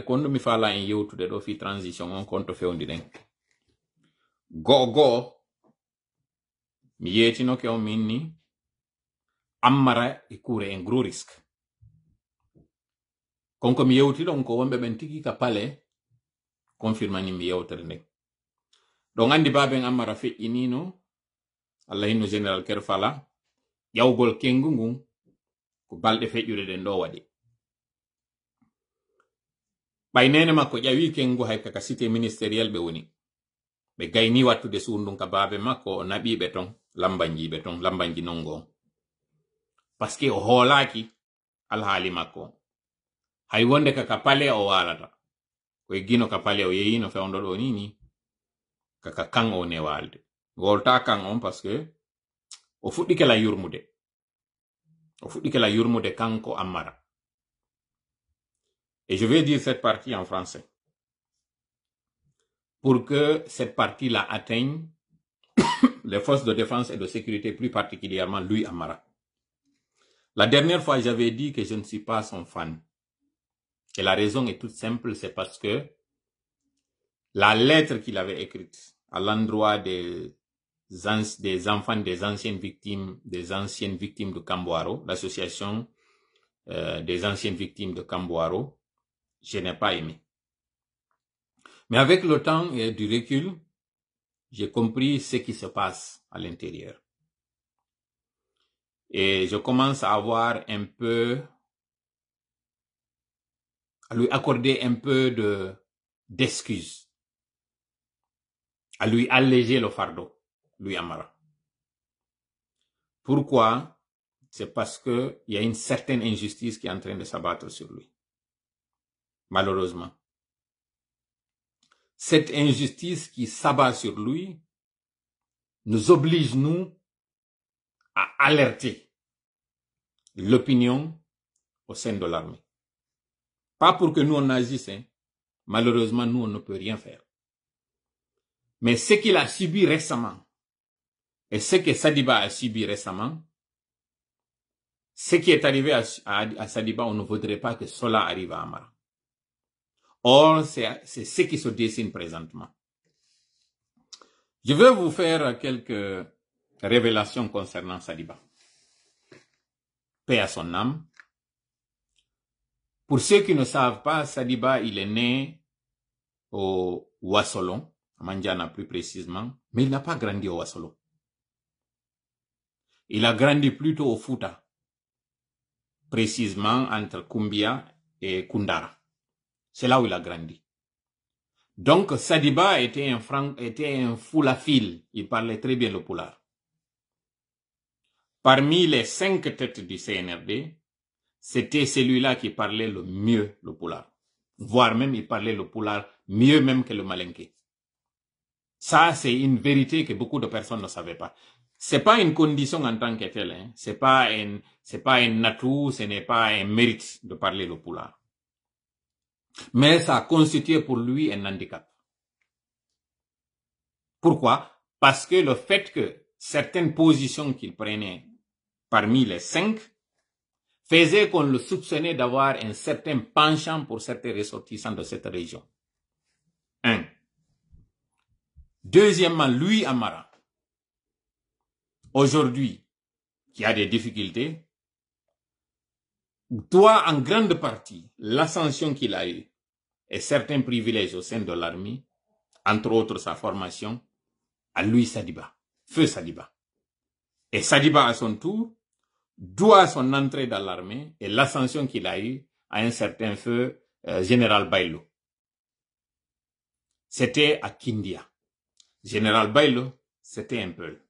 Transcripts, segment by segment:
Kono mi fala en yewtude ɗo fi transition on konto fewndi go mi yetinoke on minni Ammara e kure en gros risque konko mi yewtiɗon ko wonɓe ɓen tigi ka pale confirmani mi yewtere nden ɗon andi baben Ammara feƴƴinino Allah hinno général Kerfala ƴawgol kengu ngun ko balɗe feƴƴude ɗen ɗo waɗi ɓaynene makko ƴawi kengu hay kaka cité ministériel ɓe woni ɓe gayni wattude sundun ka babe makko o naɓiɓe ton lambanjiɓe ton lambanji nongo parce que o hoolaki alhaali makko hay wonde kaka pale o walata koye gino ka pale o yeyino fewndo ɗo ni kaka kan o ne walde wolta kan on parce que o fuɗɗike la yurmude kanko Ammara. Et je vais dire cette partie en français pour que cette partie-là atteigne les forces de défense et de sécurité, plus particulièrement lui, Ammara. La dernière fois, j'avais dit que je ne suis pas son fan. Et la raison est toute simple, c'est parce que la lettre qu'il avait écrite à l'endroit des enfants des anciennes victimes de Kamboaro, l'association des anciennes victimes de Kamboaro, je n'ai pas aimé. Mais avec le temps et du recul, j'ai compris ce qui se passe à l'intérieur. Et je commence à avoir un peu, à lui accorder un peu d'excuses, à lui alléger le fardeau, lui Ammara. Pourquoi? C'est parce que il y a une certaine injustice qui est en train de s'abattre sur lui. Malheureusement. Cette injustice qui s'abat sur lui nous oblige, nous, à alerter l'opinion au sein de l'armée. Pas pour que nous on agisse, hein. Malheureusement, nous on ne peut rien faire. Mais ce qu'il a subi récemment, et ce que Sadiba a subi récemment, ce qui est arrivé à Sadiba, on ne voudrait pas que cela arrive à Ammara. Or, c'est ce qui se dessine présentement. Je vais vous faire quelques révélations concernant Sadiba. Paix à son âme. Pour ceux qui ne savent pas, Sadiba, il est né au Wassolon, à Mandiana plus précisément, mais il n'a pas grandi au Wassolon. Il a grandi plutôt au Fouta, précisément entre Kumbia et Kundara. C'est là où il a grandi. Donc, Sadiba était un foulafile. Il parlait très bien le poulard. Parmi les 5 têtes du CNRD, c'était celui-là qui parlait le mieux le poulard. Voire même, il parlait le poulard mieux même que le malinké. Ça, c'est une vérité que beaucoup de personnes ne savaient pas. C'est pas une condition en tant que telle, hein. C'est pas un atout, ce n'est pas un mérite de parler le poulard. Mais ça a constitué pour lui un handicap. Pourquoi? Parce que le fait que certaines positions qu'il prenait parmi les 5 faisait qu'on le soupçonnait d'avoir un certain penchant pour certains ressortissants de cette région. 1. Deuxièmement, lui, Ammara, aujourd'hui, qui a des difficultés, doit en grande partie l'ascension qu'il a eue et certains privilèges au sein de l'armée, entre autres sa formation, à lui Sadiba, feu Sadiba. Et Sadiba, à son tour, doit son entrée dans l'armée et l'ascension qu'il a eue à un certain feu général Bailo. C'était à Kindia. Général Bailo, c'était un Peul.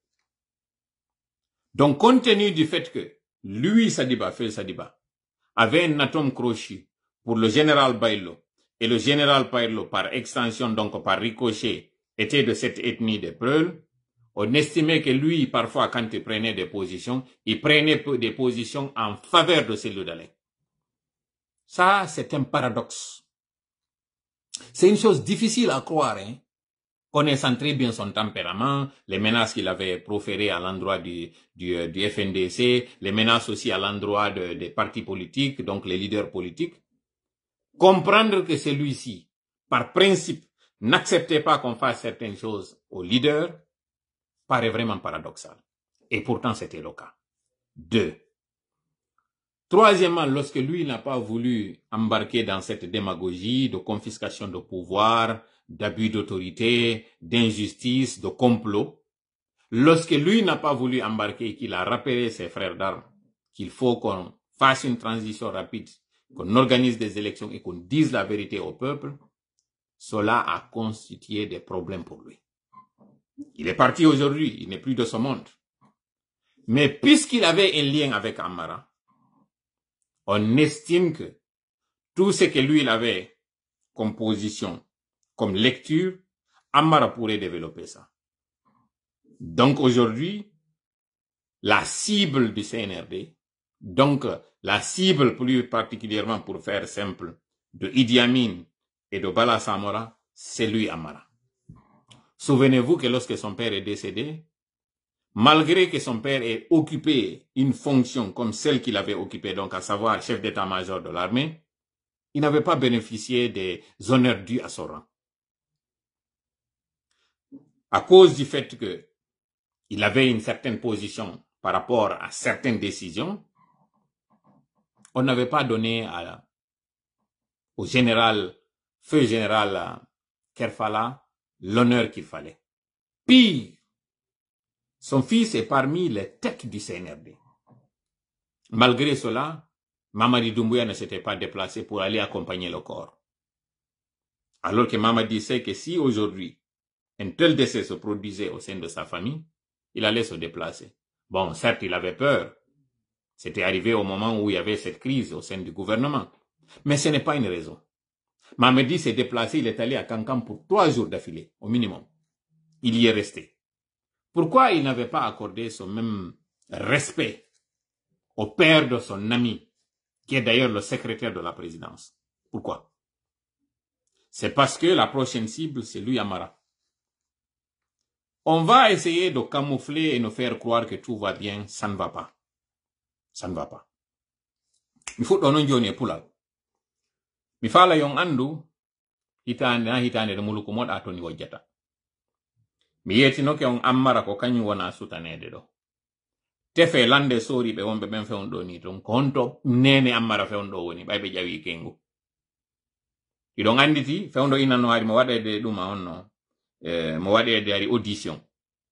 Donc, compte tenu du fait que lui, Sadiba, feu Sadiba, avait un atome crochu pour le général Bailo, et le général Bailo, par extension, donc par ricochet, était de cette ethnie des Peuls, on estimait que lui, parfois, quand il prenait des positions, il prenait des positions en faveur de celui d'Alain. Ça, c'est un paradoxe. C'est une chose difficile à croire, hein. Connaissant très bien son tempérament, les menaces qu'il avait proférées à l'endroit du FNDC, les menaces aussi à l'endroit des partis politiques, donc les leaders politiques. comprendre que celui-ci, par principe, n'acceptait pas qu'on fasse certaines choses aux leaders, paraît vraiment paradoxal. Et pourtant, c'était le cas. 2. Troisièmement, lorsque lui n'a pas voulu embarquer dans cette démagogie de confiscation de pouvoir, d'abus d'autorité, d'injustice, de complot, lorsque lui n'a pas voulu embarquer et qu'il a rappelé ses frères d'armes qu'il faut qu'on fasse une transition rapide, qu'on organise des élections et qu'on dise la vérité au peuple, cela a constitué des problèmes pour lui. Il est parti aujourd'hui, il n'est plus de ce monde. Mais puisqu'il avait un lien avec Amara, on estime que tout ce que lui il avait comme position, comme lecture, Amara pourrait développer ça. Donc aujourd'hui, la cible du CNRD, donc la cible plus particulièrement pour faire simple, de Idi Amin et de Bala Samora, c'est lui Amara. Souvenez-vous que lorsque son père est décédé, malgré que son père ait occupé une fonction comme celle qu'il avait occupée, donc à savoir chef d'état-major de l'armée, il n'avait pas bénéficié des honneurs dus à son rang. À cause du fait qu'il avait une certaine position par rapport à certaines décisions, on n'avait pas donné au feu général Kerfala l'honneur qu'il fallait. Pire, son fils est parmi les têtes du CNRD. Malgré cela, Mamadi Doumbouya ne s'était pas déplacé pour aller accompagner le corps. Alors que Mamadi sait que si aujourd'hui un tel décès se produisait au sein de sa famille, il allait se déplacer. Bon, certes, il avait peur. C'était arrivé au moment où il y avait cette crise au sein du gouvernement. Mais ce n'est pas une raison. Mamadi s'est déplacé, il est allé à Kankan pour 3 jours d'affilée, au minimum. Il y est resté. Pourquoi il n'avait pas accordé ce même respect au père de son ami, qui est d'ailleurs le secrétaire de la présidence? Pourquoi? C'est parce que la prochaine cible, c'est lui, Amara. On va essayer de camoufler et nous faire croire que tout va bien, ça ne va pas. Ça ne va pas. Il faut donner un journée pour là. Mi fala yon andu, hitande de muluku mod atoni wajata. Mi yetino ke on Amara ko kanyu wona sutanede do. Tefe lande sori be wonbe ben fewn do ni ton konto nene Amara fewn do woni baybe jawi kengu. Idon anditi fewn do inano ari mo wadede duma onno mo wadede ari audition.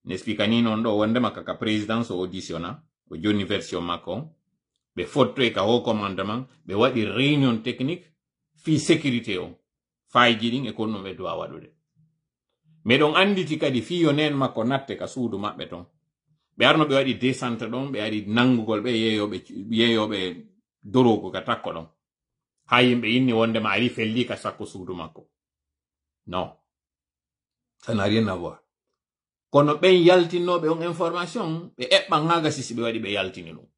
N'explica ni non do wonde makaka présidence auditiona o joni version mako be fotto e ka haut commandement be wadi réunion technique fi sécurité o fayji din e konno be do wadude. Mais don anditi kadi fi yonen makko natte ka suudu mabbe ton. Be arno be wadi descente don be ari nangugol be yeyobe dorogo ka takko don. Ha yimbe inni wonde ma ari felli ka sakko suudu makko. Non. Ça n'a rien à voir. Kono ben yaltinobe on information be ebba ngaga sisi be wadi be yaltinino.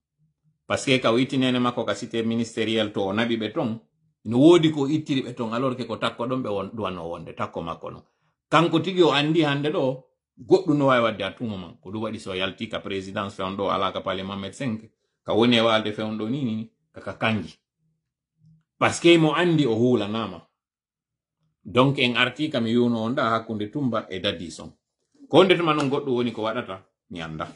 Parce que ka witinene makko ka cité ministériel to nabi beton no wodi ko ittiri beton alors que ko takko don be duwano wonde takko makko no. Kanko tigi o andi hande do goddu no way wadde atumo man ko du wadi so yalti ka présidence fewndo ala ka parlement médecin ka woni walde fewndo nini ka kanji. Parce que mo andi o hula nama. Donc en arti kam yuno onda hakunde tumba e dadison. Ko ndete manon goddo woni ko wadata mi anda.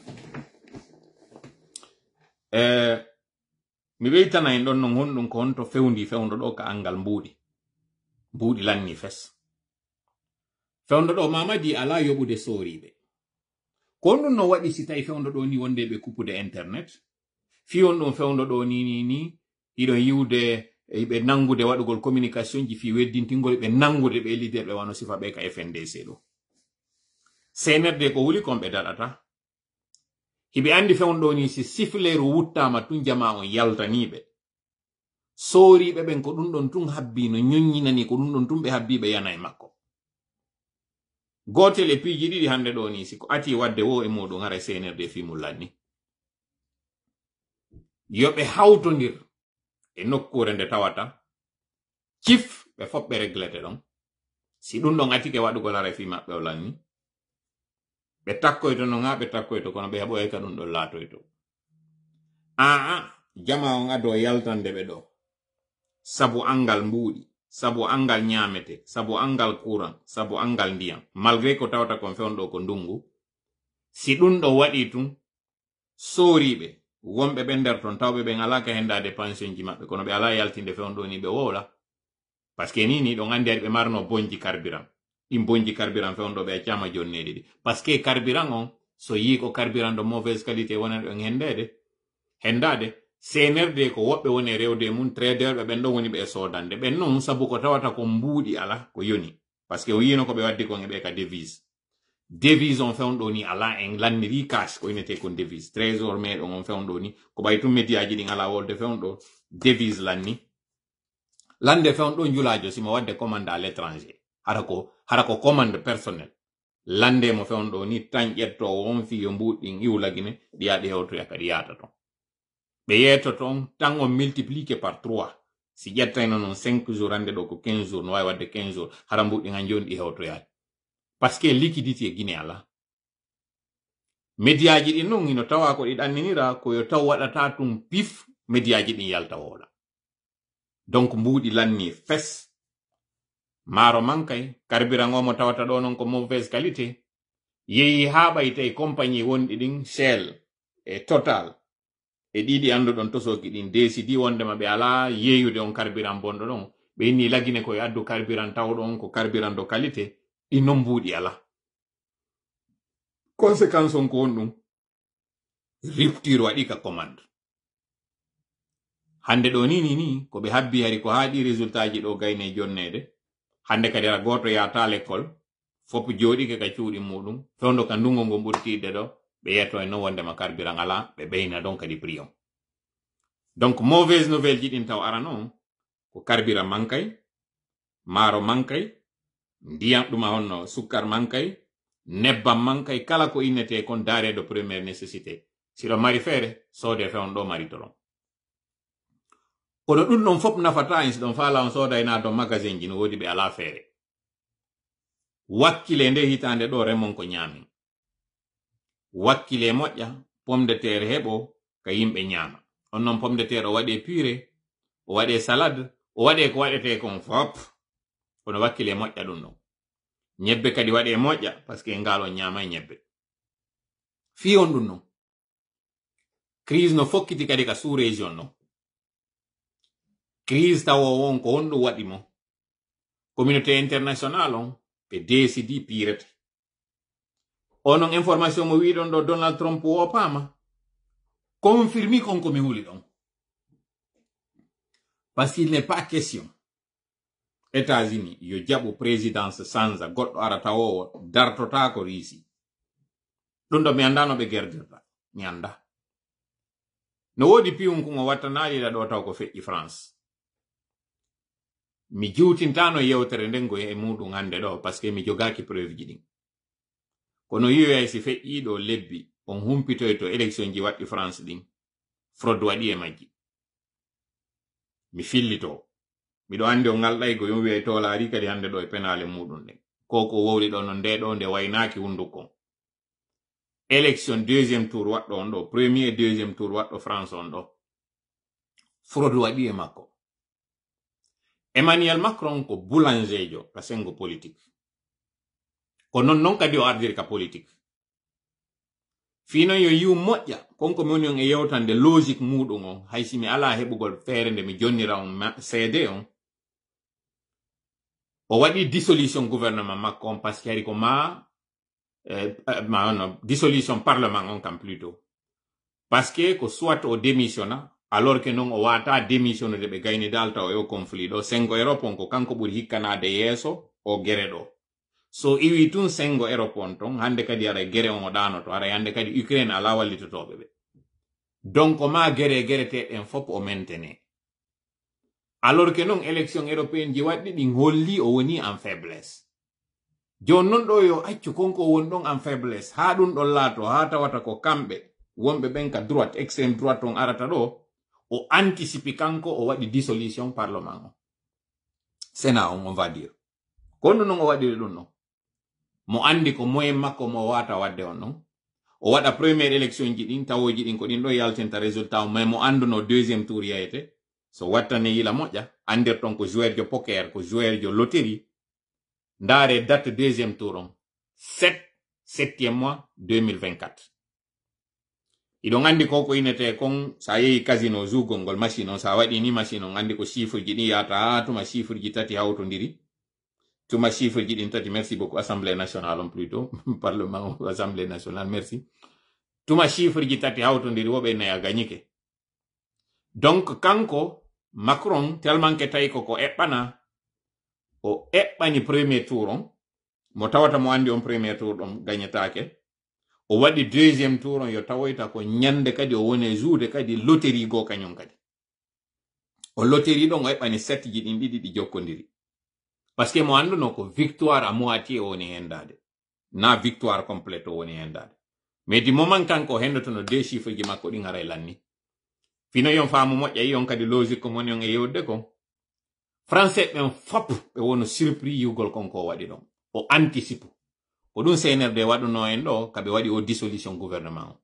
Mi weytana en don non hondum ko honto fewndo do ka angal mbudi lanni fes. Fewndo do Mamadi ala yobude soribe. Ko non no wadi si tay fewndo do ni wonde be kupude internet. Fi on don fewndo do ni ido yiwde be nangude wadugol communication ji fi weddintingol be nangude be leader be wano sifa be ka FNDC do. CNRD ko wuli kombe dalata. Hibe andi fewndo ni si sifleru wuttama tun jama on yaltanibe. Soribe ben ko dun don tun habbi no nyonyinani ko dun don tun be habbi be yana e makko. Gotel e piji didi hande do ni si ko ati wadde wo e modon ngara CNRD fi mulani. Yobe hawtondir e nokkure nde tawata cif be fobbe reglete don. Si dun don ati ke wadugol ara fi mabbe olani. Be takkoyto no ngabe takkoyto kono be habo e kadun do latoyto. Jama on ado yaltande be do. Sabu angal mbudi, sabu angal nyamete, sabu angal courant, sabu angal ndiyam, malgré ko tawata kon fewndo ko ndungu, si ɗum ɗo waɗi tun soriɓe wonɓe ɓe nder ton tawɓe ɓe alaka hendade pension ji maɓɓe kono ɓe ala yaltinde fewndo ni ɓe wola parce que ni ɗon andi ari ɓe marno bonji carburant ɗin bonji carburant fewndo ɓe accama jonnede ɗi parce que carburant on so yi ko carburant de mauvaise qualité wonani ɗon hendade senerde ko woɓɓe woni rewde mum trader ɓe ɓen ɗon woni ɓe sodande ɓen non sabu ko tawata ko mbuuɗi ala ko yoni parce que o yino ko ɓe waddi kon e ɓe ka devise on fewndo ni ala en lanniri cash ko inete kon devise trésor meɗon on fewndo ni ko ɓay tum médiaji ɗin ala wolde fewndo devise lanni lande fewndo julajo simo wadde commande à l'étranger hara ko commande personnel lande mo fewndo ni tan ƴetto on fi yo mbuɗɗin iwlagine ɗi yaɗi hewtoya kadi yata ton ɓe yeto ton tan on multiplié par 3 si ƴettayno non 5 jours hande ɗo ko 15 jours no wawi wadde 15 jours hara mbuɗɗin han joni ɗi hewtoyaade parce que liquidité guine ala médiaji ɗin non ino tawa ko ɗi ɗanninira ko yo taw waɗata tum pif médiaji ɗin yalta wola donc mbuuɗi lanni fes maaro mankay carburant o mo tawata ɗo non ko mauvaise qualité yehi ha ɓaytay compagnie wonɗi ɗin Shell e Total e ɗiɗi anduɗon tosoki ɗin décidi wondema ɓe ala yeeyude on carburant bonɗo ɗon ɓe inni lagine koye addu carburant tawɗon ko carburant de qualité ɗin non mbuuɗi ala conséquence on ko won ɗum rupture waɗi ka commande hande ɗo ni ko ɓe habbi hari ko haaɗi résultat ji ɗo gayne jonnede hande kadi ara goto yata l'école fop jooɗike ka cuuɗi muɗum fewndo ka ndungo ngo ɓurtide ɗo ɓe yetto e non wondema carburant ala ɓe ɓeyna donc kadi prix on donc mauvaise nouvelle ji ɗin taw arano ko carburant mankay maaro mankay ndiyam ɗuma honno sukkar mankay nebbam mankay kala ko innete kon denrée de première nécessité siɗo mari feere soode fewndo mari to ɗon kono ɗum ɗon fop nafata en siɗon faala on soodayna do magasin ji no wodi ɓe ala feere wakkile nde hitande ɗo remon ko ñaamin wakkile moƴƴa pomme de terre heɓo ka yimɓe ñaama on noon pomme de terre o waɗe purée o waɗe salade o waɗe ko waɗete kon fop kono wakkile moƴƴa ɗum ɗon ñebbe kadi waɗe moƴƴa par ce que ngal on ñaama e ñebbe fi on ɗum non crise no fokkiti kadi ka sous région non crise tawo won ko honɗum waɗi mo communauté international on ɓe décidi pirete onon information mo wiɗon ɗo Donald Trump o paama confirmi konko mi huli ɗon parce qu'il n'est pas question États-Unis yo jaɓu présidence sanza goɗɗo arata o dartota ko riisi ɗum ɗo mi anda no ɓe gerdirta mi anda no woodi piyum kugo wattanaɗiɗa ɗo taw ko feƴƴi France mi jiwtintano yewtere ndengo e muɗum hande ɗo parce que mi jogaki preuve ji ɗin kono yiyoyay si feƴƴiɗo lebbi on humpitoy to élection ji waɗɗi France ɗin fraude waɗi e majji mi fillito miɗo andi o ngalɗaygo yo wiyay to laari kadi hande ɗo e penale muɗum ɗen ko wowli ɗo no nde ɗo nde waynaki hundukon élection deuxième tour waɗɗo on ɗo premier et deuxième tour waɗɗo France on ɗo fraude waɗi e makko Emmanuel Macron ko boulangejo ka sengo politique ko non kadi o ardiri ka politique fino yo yiw moƴƴa konko mi woni on e yewtande logique muɗum on haysi mi ala heɓugol feere nde mi jonnira on CD on o waɗi dissolution gouvernement makko on parce que hari ko dissolution parlement on kam plutôt parce que ko soit o démissionna alors que non o wata démissionne de ɓe gayni dalta o e conflit ɗo sengo Europe on ko kanko ɓuri hikkanade yeeso o gere ɗo so iwi tun sengo Europe on ton hande kadi ara gere on o ɗanoto ara hande kadi Ukraine ala wallitotoɓe ɓe donc ma gereteɗen fop o maintene alors que non élection européenne ji waɗɗi ɗin holli o woni en faiblesse jon non ɗo yo accu konko woni ɗon en faiblesse ha ɗum ɗon laato ha tawata ko kamɓe wonɓe ɓen ka droite extrême droite on arata ɗo o anticipe kanko o waɗi dissolution parlement on sénat on va dire kono non o waɗiri ɗum non mo andi ko moyen makko mo wata wadde on non o waɗa première élection ji ɗin tawoji ɗin ko ɗin ɗo yaltinta résultat mais mo anduno deuxième tour yayete so wattane yila moƴƴa andir ton ko joueur jo poker ko joueur jo loterie ndare date deuxième tour on 7e mois 2024 iɗon andi ko inete kon sa yehi casino zugol ngol machine on sa waɗi ni machine on andi ko chiffre ji ɗin yata tuma chiffre ji tati hawtodiri tuma chiffre ji ɗin tati merci beaucoup assemblée nationale on plutôt parlement assemblée nationale merci tuma chiffre ji tati hawtodiri woɓe nayi a gagnike donc kanko Macron tellement que tawi ko eɓɓana o eɓɓani premier tour on mo tawata mo andi on premier tour ɗon gagnetake o waɗi deuxième tour on yo tawoyta ko ñande kadi o woni juude kadi loterie go kañum kadi o loterie ɗon o eɓɓani 7 ji ɗin ɗiɗi ɗi jokkodiri parce que mo anduno ko victoire à moitié o woni hendade na victoire complète o woni hendade mais du moment kanko hendotono deux chiffres ji makko ɗin haray lanni fino yon faamu moƴƴa yon kadi logique ko moni on e yewde ko français ɓen fop ɓe wono surpris yugol konko waɗi ɗon o anticipe ko ɗum CNRD waɗuno en ɗo kaɓe waɗi o dissolution gouvernement o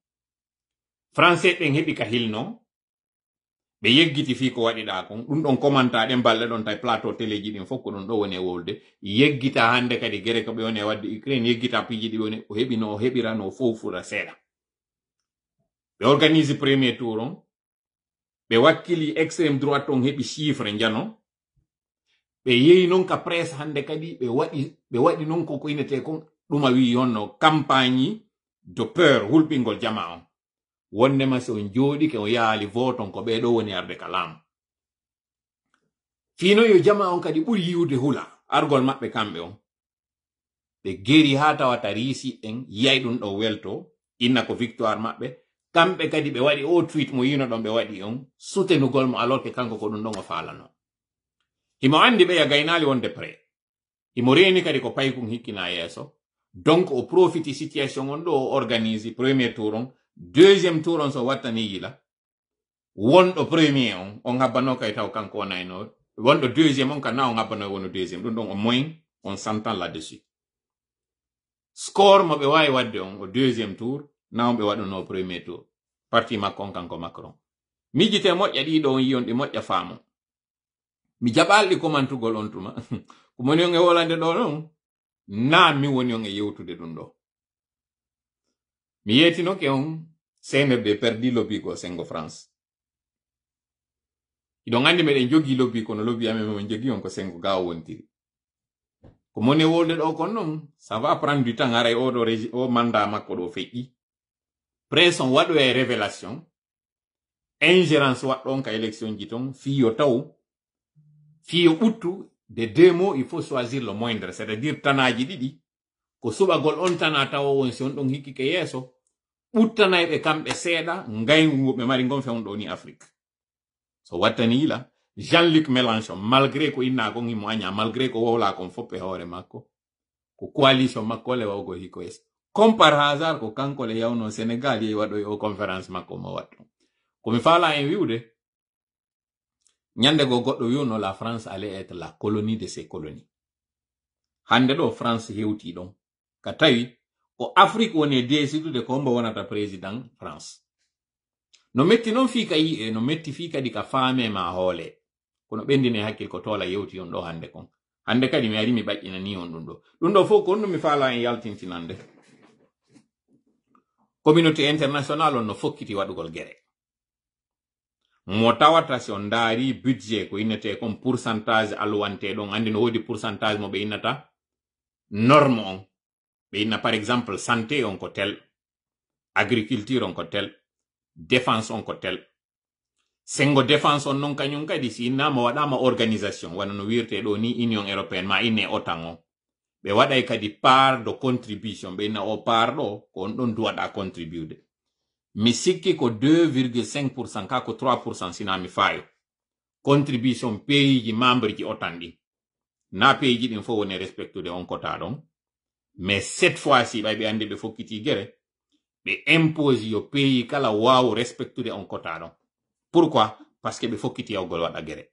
français ɓen heɓi ka hilno ɓe yeggiti fi ko waɗiɗa kon ɗum ɗon commenta ɗen balɗe ɗon tawi plateau téléji ɗin fof ko ɗum ɗo woni e wolde yeggita hande kadi guere ko ɓe woni e wadde Ukraine yeggita piiji ɗi woni o heɓino o heɓirano o fofura seeɗa ɓe organise premier tour on ɓe wakkili extrême droite on heɓi chiffre jano ɓe yehi non ka presse hande kadi ɓe waɗi non ko inete kon ɗuma wi yonno campagne de peur hulɓingol jama on wondema so on jooɗi ke o yaali voton ko ɓeɗo woni arde ka laamu fino yo jama on kadi ɓuri yiwde hula argol maɓɓe kamɓe on ɓe geri ha tawata riisi en yiyay ɗum ɗo welto inna ko victoire maɓɓe kamɓe kadi ɓe waɗi o tweet mo yino ɗon ɓe waɗi on soutenugol mo alors que kanko ko ɗum ɗon o falano himo andi ɓe ya gaynali wonde prêt himo reni kadi ko paykum hikkina yeeso donc o profiti situation on ɗo o organise premier tour on deuxième tour on so wattani yila wonɗo premier on habbano kay taw kanko wonayno wonɗo deuxième on ka na on habbano wono deuxième ɗum ɗon au moins on s'entend là-dessus score mo ɓe wawi wadde on au deuxième tour na on ɓe waɗuno premier tour parti makko on kanko Macron mijite moƴƴa ɗiɗo on yiyon ɗi moƴƴa faamo mi jaɓalɗi komantugol on tuma ko moni on e wolande ɗo non na mi woni on e yewtude ɗum ɗo mi yetinoke on CNRD perdi lobby go sengo France iɗon andi meɗen jogi lobby kono lobby amen mon jogi on ko sengo gawo wontiri ko moni e wolde ɗo kon non ça va prendre du temps aray o mandat makko ɗo feƴƴi presse on waɗo e révélation ingérence waɗɗon ka élection ji ton fiyo taw fiyo ɓuttu de deux mots il faut choisir le moindre c'est-à-dire tanaji ɗiɗi ko suɓagol on tana tawa won si on ɗon hikkike yeeso ɓuttanayɓe kamɓe seeɗa ngaygu ɓe mari gon fewn ɗo ni Afrique so wattani yila Jean-Luc Mélenchon malgré ko inna kon himo aña malgré ko wowla kon foppe hoore makko ko coalition makko le wawgo hikko es comme par hasard ko kanko le yawno Sénégal yehi waɗo o conférence makko mo watto komi faala en wiwde ñande go goɗɗo wiwno la France allait être la colonie de ses colonies hande ɗo France hewti ɗon ka tawi ko Afrique woni décidude ko hombo wonata président France no metti non fi ka yi'e no metti fi kadi ka faame ma hoole kono ɓendine hakkil ko tola yewti on ɗo hande kon hande kadi mi ari mi ɓaƴƴinani on ɗum ɗo fof ko on ɗum mi faala en yaltintinande communauté internationale on no fokkiti waɗugol guerre mo tawata si on daari budget ko innete comme pourcentage alwante ɗon andi no wodi pourcentage mo ɓe innata norme on ɓe inna par exemple santé on ko tel agriculture on ko tel défense on ko tel sengo défense on non kañum kadi si innama waɗama organisation wana no wirte ɗo ni union européenne ma inne otan o ɓe waɗay kadi part de contribution ɓe inna o part ɗo ko on ɗon duwaɗa contribude mi sikki ko 2,5% ka ko 3% sina mi fayo contribution pays ji membre ji otan ɗi na pays ji ɗin fo woni respectude on kota ɗon mais cette fois-ci ɓay ɓe andi ɓe fokkiti guere ɓe impose yo pays kala wawu respectude on kota ɗon pourquoi parce que ɓe fokkiti yawgol waɗa guere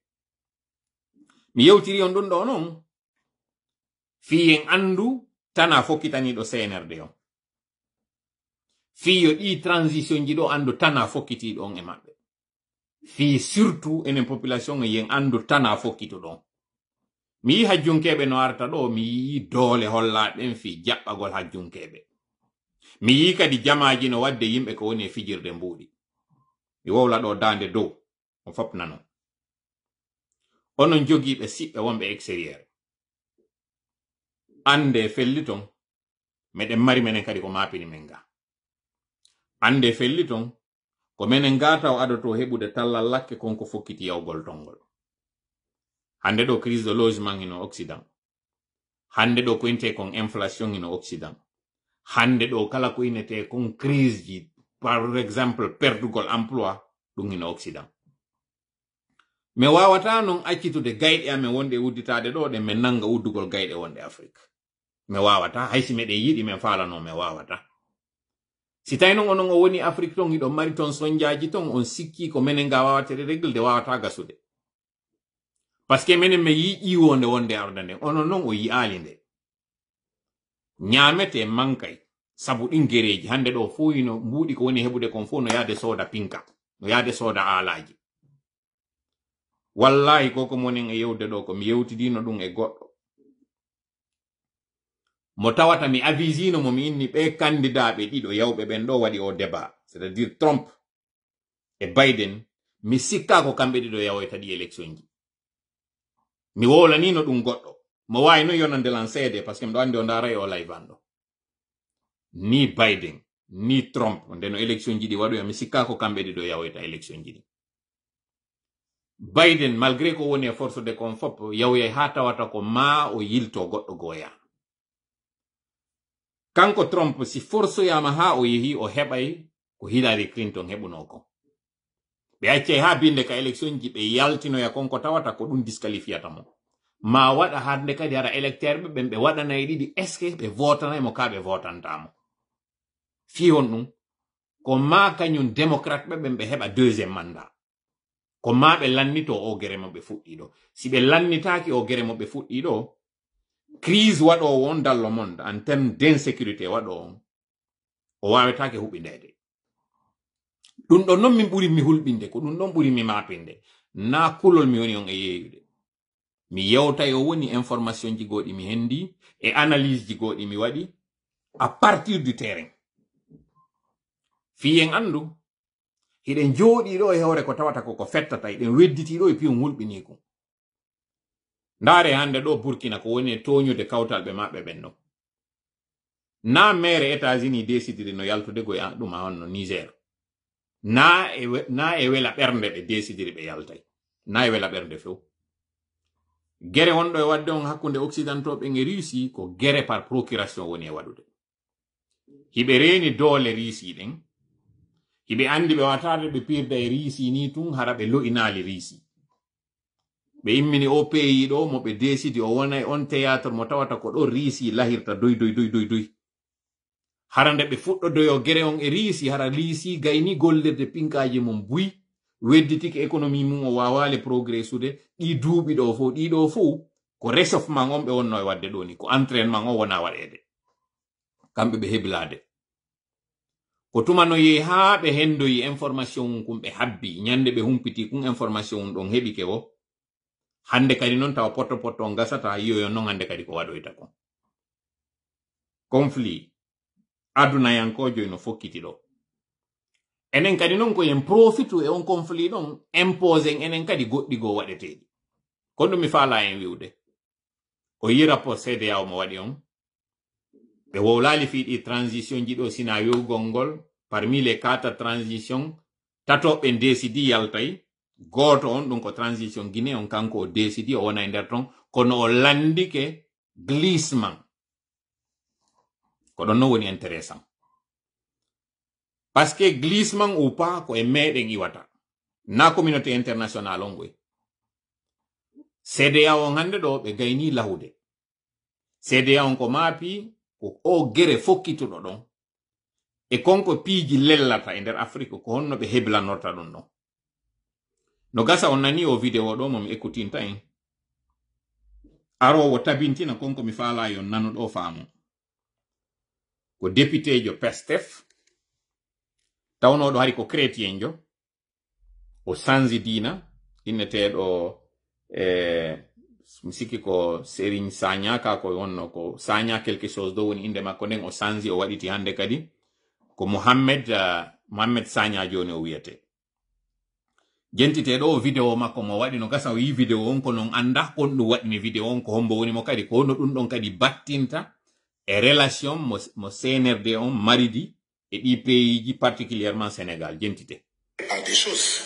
mi yewtiri on ɗum ɗo non fiyen andu tana fokkitaniɗo CNRD on fiyo ɗi transition ji ɗo andu tana fokkitiɗo on e maɓɓe fi surtout enen population yen andu tana fokkito don mi yi hajjunkebe no arta do mi yi dole holla ben fi jabbagol hajjunkebe mi yi kadi jamaaji no wadde yimbe ko woni fijirde mbuudi mi wowla do dande do on fop nano onon jogiibe sibbe wonbe extérieur ande felliton meden mari menen kadi ko mapini menga ande felliton ko menen gata o adoto hebude tallal lakke konko fokkiti yawgol tongol hande do crise de logement ino Occident hande do ko inte kon inflation ino Occident hande do kala ko inete kon crise ji par exemple perdugol emploi dum ino Occident me wawata non accitude gayde amen wonde udditade do de men nanga uddugol gayde wonde Afrique me wawata haysi mede yidi men falano me wawata si tay non onon o woni Afrique ton ido mari ton sonjaaji ton on sikki ko menen ga wawatere regle de wawata gasude parce que menen me yi iwonde wonde ardande onon non o yi alinde nyamete mankay sabu din gereji hande do fu ino mbudi ko woni hebude kon fu no yaade soda pinka no yaade soda alaji wallahi koko monen e yewde do ko mi yewtidino dum e goddo mo tawata mi avisino mo mi inni be candidat be dido yawbe ben do wadi o débat c'est-à-dire Trump e Biden mi sikka ko kambe dido yawoyta di election ji mi wola nino dum goddo mo way no yonande lancede parce que mdo andi on dara e o live ando ni Biden ni Trump ndeno election ji di wadu ya mi sikka ko kambe dido yawoyta election ji di Biden malgré ko woni force de confop yawye hata wata ko ma o yilto goddo goya kanko Trump si forso yama ha o yehi o hebay ko Hillary Clinton hebuno ko be acce ha binde ka election ji be yaltino ya konko tawata ko dum disqualifiata mo ma wada hande kadi ara electeur be wadana e didi est ce be votana mo ka be votantamo fi wonnum ko ma kanyun démocrate be heba deuxième mandat ko ma be lannito o gere mo be fuddido si be lannitaaki o gere mo be fuddido crise wado won dallo monde en terme d'insécurité wado o wawetaake hubindede dum do non min buri mi hulbinde ko dum don buri mi mapinde na kulol mi woni on e yeyude mi yewta yo woni information ji godi mi hendi e analyse ji godi mi wadi à partir du terrain fiyen andu iden jodi do e hore ko tawata ko fettata iden wedditi do e pion hulbini ko ndare hande do Burkina ko woni toñude kawtalbe mabbe benno na mere États-Unis décidé no yaltude go dum honno Niger na e wela bernde be décidé be yaltay na e wela bernde few gere wondo e wadde on hakkunde occidentobe e Russie ko gere par procuration woni e wadude hibe reni dole Russie den hibe andi be watade be pirda e Russie ni tun harabe lo inali Russie be immini o pays do mo be décidi o wona e on théâtre mo tawata ko do Russie lahirta doy harande be fuddo doyo gere on e Russie hara Russie gayni gollirde pinkaaji mum buy wedditiki économie mum o wawale progressude di duubi do fo di do fo ko réchauffement on be wonno e wadde do ni ko entraînement on wona wadede kambe be heblade ko tumano ye ha be hendoyi information kum be habbi nyande be humpiti kun information don hebi ke wo hande kadi non taw poto ngasata yoyo non hande kadi ko wadoyta ko conflit aduna yankojo ino fokkiti do enen kadi non ko yen profitu e on conflit non imposer enen kadi goddi go wadetedi kono mi fala en wiude o yira po CEDEAO mo wadi on be wowlali fiidi transition ji do sina gongol parmi les 4 transitions tato be décidi yaltay goto on dum ko transition Guinée on kanko décidi o wona e nder ton kono o landike glissement ko don no woni intéressant parce que glissement ou pas ko e meden iwata na communauté internationale on goy CEDEAO hande do be gayni lahude CEDEAO ko mapi ko o gere fokkitudo don e konko piiji lellata e nder Afrique ko honno be heblanorta don no no gasa on nani o video do mom écoutinta en aro wo tabintina konko mi fala yon nanu do faamu ko député jo PASTEF tawno do hari ko chrétien jo o sanzi dina inneteɗo misiki ko Serigne Sagna ka ko wonno ko Sagna quelque chose do woni inde makko nden o sanzi o waɗiti hande kadi ko Mohamed Sagna joni o wiyete jentiteɗo o vidéo makko mo waɗi no gasa o yi vidéo on ko non anda kon ɗum waɗini vidéo on ko hombo woni mo kadi ko no ɗum ɗon kadi battinta e relation mo CNRD on maridi et ɗi pays particulièrement Sénégal jentite des choses.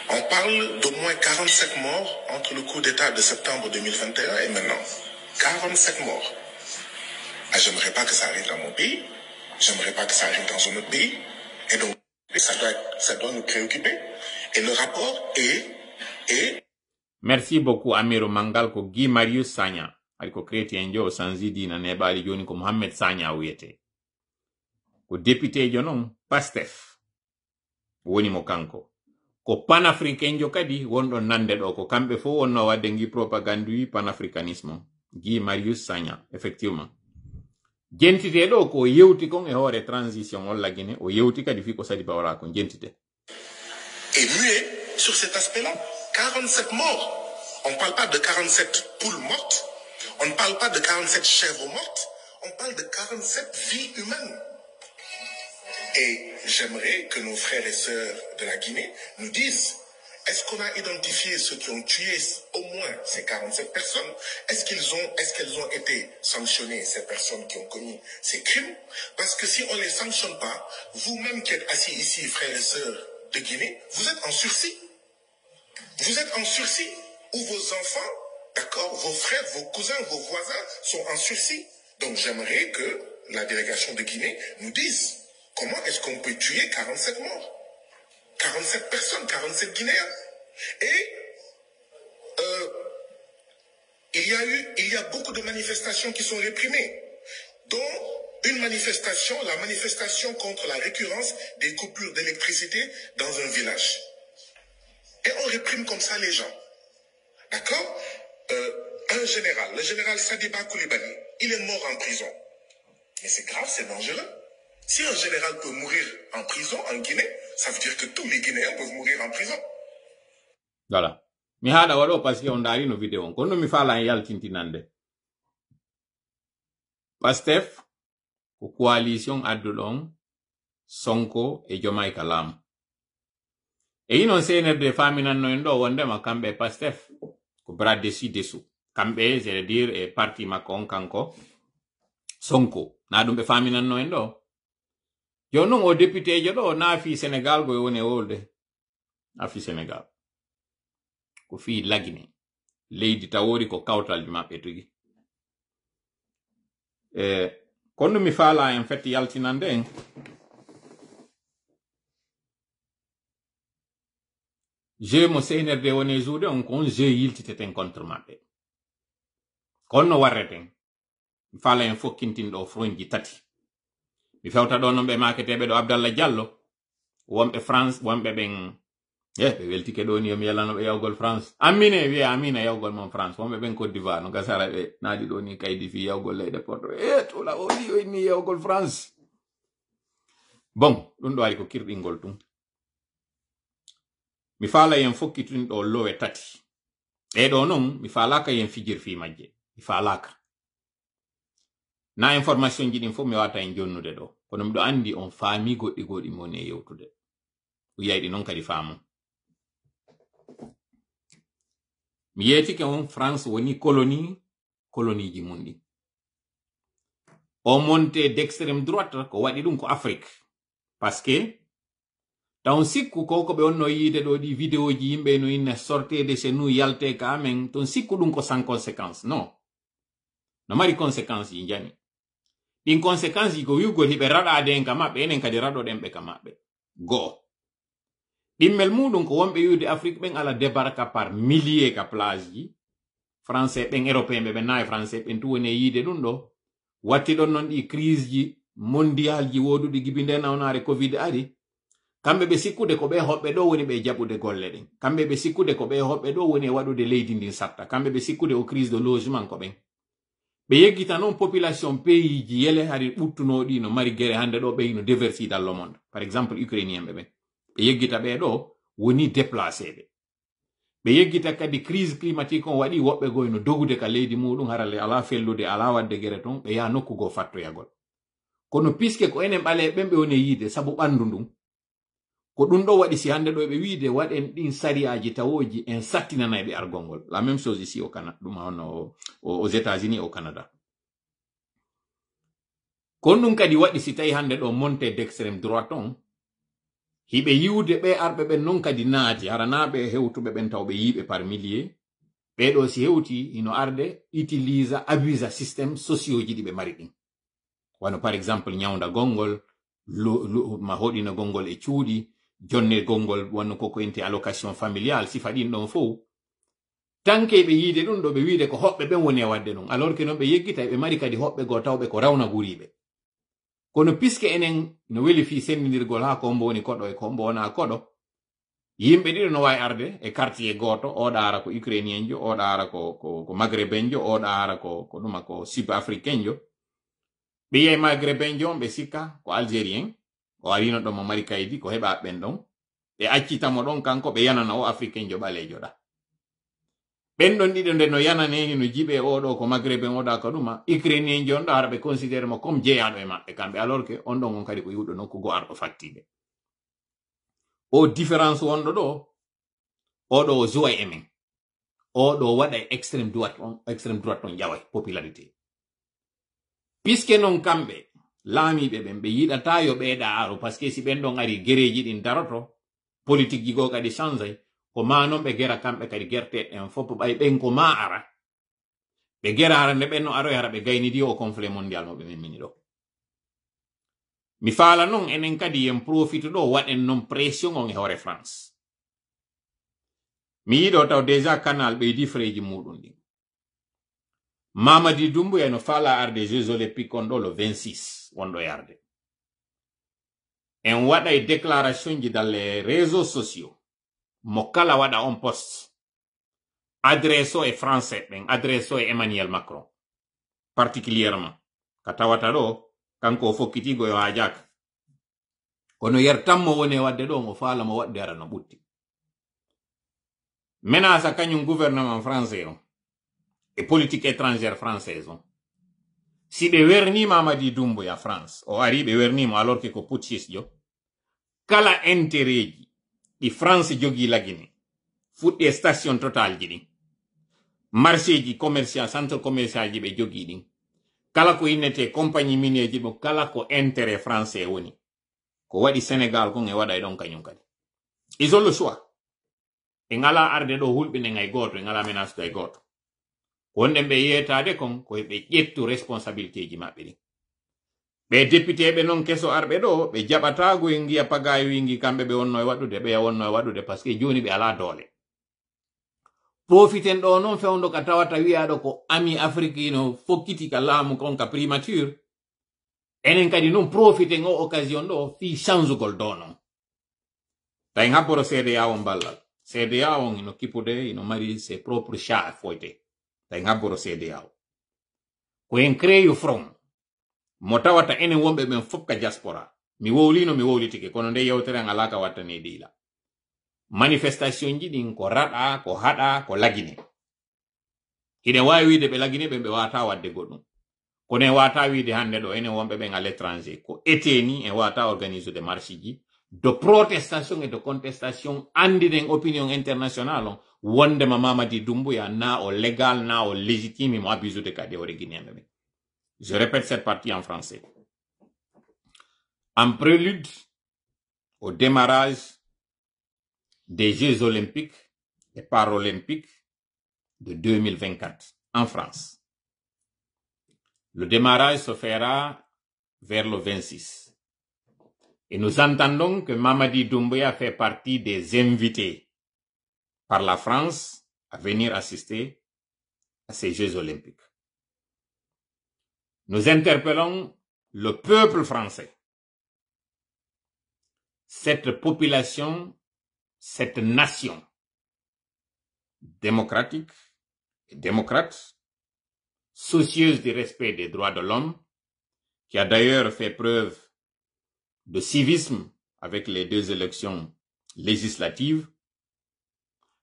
On parle d'au moins 47 morts entre le coup d'État de septembre 2021 et maintenant. 47 morts. Ah, j'aimerais pas que ça arrive dans mon pays. J'aimerais pas que ça arrive dans un autre pays. Et donc, ça doit nous préoccuper. Et le rapport est... Merci beaucoup, Amiro Mangal, ko Guy Marius Sagna. Ko chrétien jo sanzidi na nebali joni ko Mohamed Sagna wiyete. Ko député jo non Pastef. Woni mo kanko. Ko panafricain jo kadi wonɗo nande ɗo ko kamɓe fo wonno wadde ngi propagande panafricanisme Guy Marius Sagna effectivement jentite ɗo ko yewti kon e hoore transition on lagine o yewti kadi fi ko sadi bawra ko jentite et muet sur cet aspect-là 47 morts on parle pas de 47 poules mortes on ne parle pas de 47 chèvres mortes on parle de 47 vies humaines. Et j'aimerais que nos frères et sœurs de la Guinée nous disent, est-ce qu'on a identifié ceux qui ont tué au moins ces 47 personnes? Est-ce qu'elles ont été sanctionnées, ces personnes qui ont commis ces crimes? Parce que si on ne les sanctionne pas, vous-même qui êtes assis ici, frères et sœurs de Guinée, vous êtes en sursis. Vous êtes en sursis. Ou vos enfants, d'accord, vos frères, vos cousins, vos voisins sont en sursis. Donc j'aimerais que la délégation de Guinée nous dise, comment est-ce qu'on peut tuer 47 morts? 47 personnes, 47 Guinéens. Et il y a beaucoup de manifestations qui sont réprimées, dont une manifestation, la manifestation contre la récurrence des coupures d'électricité dans un village. Et on réprime comme ça les gens. D'accord? Un général, le général Sadiba Koulibaly, il est mort en prison. Mais c'est grave, c'est dangereux. Si un général peut mourir en prison en Guinée, ça veut dire que tous les Guinéens peuvent mourir en prison. Voilà. Mi haɗa waɗo parce que on daari no vidéo on kono mi faala en yaltintinande Pastef ko coalition adduɗon Sonko e Diomaye ka laamu e yinon CNRD faminanno en ɗo wondema kamɓe Pastef ko bras dessus dessous kamɓe c'est à dire e parti makko on kanko Sonko na ɗum ɓe faminanno en ɗo joni noon o député jo ɗo naafi Sénégal koye woni e wolde naafi Sénégal ko fi lagine leydi tawori ko kawtalji maɓɓe tugi kono mi faala en fait yaltinande en jeu mo CNRD woni juuɗe on kon jeu yiltiteten contre maɓɓe kono no warreten mi faala en fokkintinɗo froñji tati mi fewta ɗo non ɓe maketeɓe ɗo Abdallah Diallo wonɓe France wonɓe ɓen ɓe weltike ɗo ni mi yalanoɓe yawgol France amine wiya amina yawgol mon France wonɓe ɓen Côte d'Ivoire no gasara ɓe naadi ɗo ni kaydi fi yawgol leyɗe porto tola o wi o inni yawgol France bon ɗum ɗo ari ko kirɗingol tum mi faala yen fokkitinɗo lowe tati ɗeɗo noon mi faalaka yen fijir fi majje mi faalaka na information ji ɗin fof mi wata en jonnude ɗo kono miɗo andi on faami goɗɗi goɗɗi moni e yewtude o yayɗi noon kadi faamu mi yeetike on France woni colonie ji mum ɗi o monté d'extrême droite ko waɗi ɗum ko Afrique parce que taw sikku ko ɓe onno yiide ɗo ɗi vidéo ji yimɓe no inne sortede chez nous yalte ka amen ton sikku ɗum ko sans conséquence non no mari conséquence yi jani ɗin conséquence yi ko wiwgol hiɓe raɗade en ka maɓɓe enen kadi raɗoɗen ɓe ka maɓɓe go'o ɗimmel muɗum ko wonɓe wiwde Afrique ɓen ala débarka par milliers ka plage ji français ɓen européen ɓe ɓen nayi français ɓen tu woni yiide ɗum ɗo watti ɗon noon ɗi crise ji mondial ji woduɗi gibi nde nawnare covid ari kamɓe ɓe sikkude ko ɓe hoɓɓe ɗo woni ɓe jaɓude golle ɗen kamɓe ɓe sikkude ko ɓe hoɓɓe ɗo woni e waɗude leydi ndin satta kamɓe ɓe sikkude o crise de logement ko ɓen ɓe yeggita noon population pays ji yele hari ɓuttunoɗi no mari guerre hande ɗo ɓeyno déversi dans le monde par exemple ukrainien ɓe ɓen ɓe yeggita ɓe ɗo woni déplacé be yeggita kadi crise climatique on waɗi woɓɓe go no dogude ka leydi muɗum harale ala fellude ala wadde gere ton ɓe ya nokkugo fattoyagol kono piske ko enen ɓale ɓemɓe woni yiide sabu ɓandu ndun ko ɗum ɗo waɗi si hande ɗo ɓe wiide waɗen ɗin sariyaji tawoji en sattinana ɓe argolngol la même chose ici au Canada ɗum on aux États-Unis au Canada kon ɗum kadi waɗi si tawi hande ɗo monté d'extrême droite on hiɓe yiwde ɓe arɓe ɓen non kadi naati haranaɓe hewtuɓe ɓen taw ɓe yiɓe par millier ɓeɗo si hewti ino arde utilisa abusa systéme socioji ɗi ɓe mari ɗin wano par exemple ñawda gongol ma hoɗina gongol e cuuɗi jonne gongol wonno koko ente allocation familiale si faɗin ɗon fof tanke ɓe yiide ɗum ɗo ɓe wiide ko hoɓɓe ɓen woni e wadde ɗum alors que noon ɓe yeggita ɓe mari kadi hoɓɓe goo tawɓe ko rawna guriɓe kono piske enen no weli fi sendidirgol ha ko hombo woni koɗo e ko hombo wona koɗo yimɓe ɗiɗo no wawi arde e quartier goto oɗa ara ko ukrainien jo oɗa ara ko maghrébin jo oɗa ara ko ɗuma ko sud africain jo ɓe yiyay maghrébin jo ɓe sikka ko algérien o arino ɗon mo mari kaydi ko heɓa ɓen ɗon ɓe accitamo ɗon kanko ɓe yanana o africain jo ɓalejo ɗa ɓen ɗon ɗiɗo nde no yananeni no jiɓe oɗo ko maghrébin oɗa ko ɗuma ukrainien jo on ɗo ara ɓe considére mo comme jeeyaɗo e maɓɓe kamɓe alors que on ɗon on kadi ko yiwɗo nokkugo arɗo fattiɓe o différence wonɗo ɗo oɗo o jowa e men oɗo waɗa e extrême droite on ƴawa popularité puisque non kamɓe laamiɓe ɓen ɓe yiɗata yo ɓeeɗa aro par ce que si ɓen ɗon ari guereji ɗin daroto politique ji go kadi change ko ma non ɓe gera kamɓe kadi gerte en fof ɓay ɓen ko ma ara ɓe gera ara nde ɓen no aro hara ɓe gaynidi o conflit mondial mo ɓe memmini ɗo mi faala non enen kadi yen profite ɗo waɗen non pression on e hoore France mi yiɗo taw déjà canal ɓeydi freji muɗum ɗin Mamadi Doumbouya no faala arde Jeux olympiques on ɗo le 26 wonɗo e arde en waɗa e déclaration ji dans les réseaux sociaux mo kala waɗa on poste adresse o e français ɓen adresse o e Emmanuel Macron particulièrement ka tawata ɗo kanko o fokkitigo yo hajaka kono yertanmo woni e wadde ɗo mo faala mo waɗde ara no ɓutti menace kañum gouvernement français on e politique étrangère française on si ɓe werni Mamadi Doumbouya France o ari ɓe wernimo alors que ko putschiste jo kala intérêt ji ɗi France jogi lagine fuɗɗi e station Total ji ɗin marché ji commercial centre commercial ji ɓe jogi ɗin kala ko innete compagnie minière ji ɗum kala ko intérêt français woni ko waɗi Sénégal kon e waɗa e ɗon kañum kadi ils ont le choix e ngala arde ɗo hulɓinen ay goto e ngala menace ay goto wonɗen ɓe yeytade kon ko ɓe ƴettu responsabilité ji maɓɓe ɗin ɓe député ɓe non keso arɓe ɗo ɓe jaɓatago en giya pagayi wingi kamɓe ɓe wonno e waɗude ɓe wonno e waɗude par ce que joni ɓe ala doole profiten ɗo non fewndo ka tawata wiyaɗo ko ami Afrique no fokkiti ka laamu kon ka primature enen kadi non profiten o occasion ɗo fi changegol do non tawi habboro CEDEAO on ballal CEDEAO on ino kippude ino mari ses propres chats foyte tawi habboro CEDEAO ko en créé front mo tawata enen wonɓe ɓen fof ka diaspora mi wowlino mi wowlitike kono nde yewtere an alaka wattane diila manifestation ji ɗin ko raɗa ko haɗa ko lagine hiɗen wawi wiide ɓe lagine ɓen ɓe wata wadde goɗɗum kono en wata wiide hande ɗo enen wonɓe ɓen à l'étranger ko eteni en wata organise de marche ji de protestation et de contestation andinen opinion international on wondema Mamadi Doumbouya na o légal na o légitime mo abusede kadi o guinéen ɓe. Je répète cette partie en français. En prélude au démarrage des Jeux olympiques et paralympiques de 2024 en France. Le démarrage se fera vers le 26. Et nous entendons que Mamadi Doumbouya fait partie des invités par la France à venir assister à ces Jeux olympiques. Nous interpellons le peuple français, cette population, cette nation démocratique et démocrate, soucieuse du respect des droits de l'homme, qui a d'ailleurs fait preuve de civisme avec les 2 élections législatives,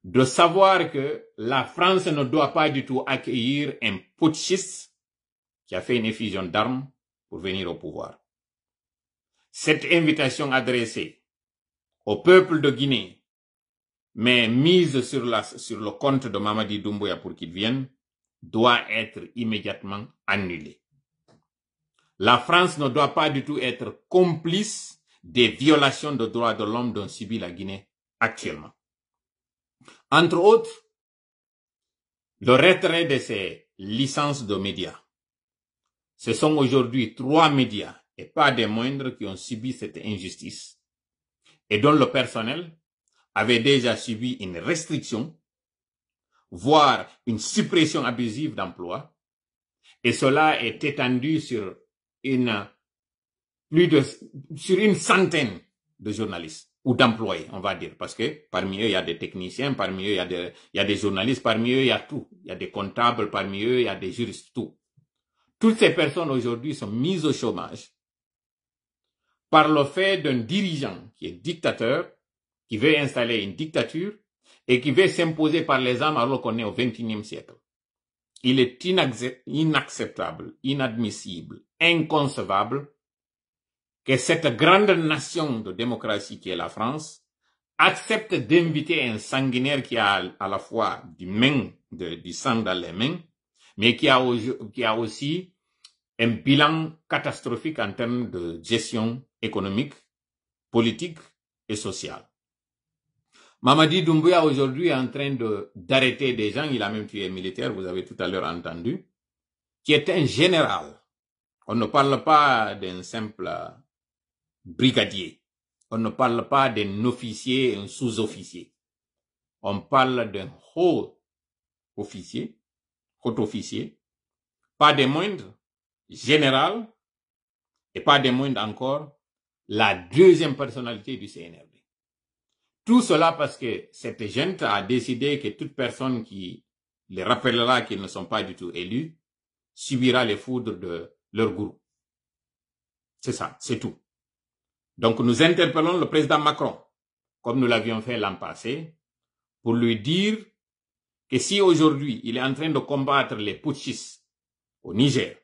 de savoir que la France ne doit pas du tout accueillir un putschiste qui a fait une effusion d'armes pour venir au pouvoir. Cette invitation adressée au peuple de Guinée, mais mise sur le compte de Mamadi Doumbouya pour qu'il vienne, doit être immédiatement annulée. La France ne doit pas du tout être complice des violations de droits de l'homme dont subit la Guinée actuellement. Entre autres, le retrait de ces licences de médias. Ce sont aujourd'hui 3 médias, et pas des moindres, qui ont subi cette injustice, et dont le personnel avait déjà subi une restriction, voire une suppression abusive d'emploi, et cela est étendu sur une centaine de journalistes ou d'employés, on va dire, parce que parmi eux, il y a des techniciens, parmi eux, il y a des journalistes, parmi eux, il y a tout. Il y a des comptables, parmi eux, il y a des juristes, tout. Toutes ces personnes aujourd'hui sont mises au chômage par le fait d'un dirigeant qui est dictateur, qui veut installer une dictature et qui veut s'imposer par les armes alors qu'on est au XXIe siècle. Il est inacceptable, inadmissible, inconcevable que cette grande nation de démocratie qui est la France accepte d'inviter un sanguinaire qui a à la fois du sang dans les mains, mais qui a aussi un bilan catastrophique en termes de gestion économique, politique et sociale. Mamadi Doumbouya aujourd'hui est en train d'arrêter des gens, il a même tué un militaire, vous avez tout à l'heure entendu, qui est un général. On ne parle pas d'un simple brigadier. On ne parle pas d'un officier, un sous-officier. On parle d'un haut officier, pas des moindres, général, et pas des moindres encore, la deuxième personnalité du CNRD. Tout cela parce que cette gente a décidé que toute personne qui les rappellera qu'ils ne sont pas du tout élus subira les foudres de leur gourou. C'est ça, c'est tout. Donc nous interpellons le président Macron, comme nous l'avions fait l'an passé, pour lui dire que si aujourd'hui il est en train de combattre les putschistes au Niger,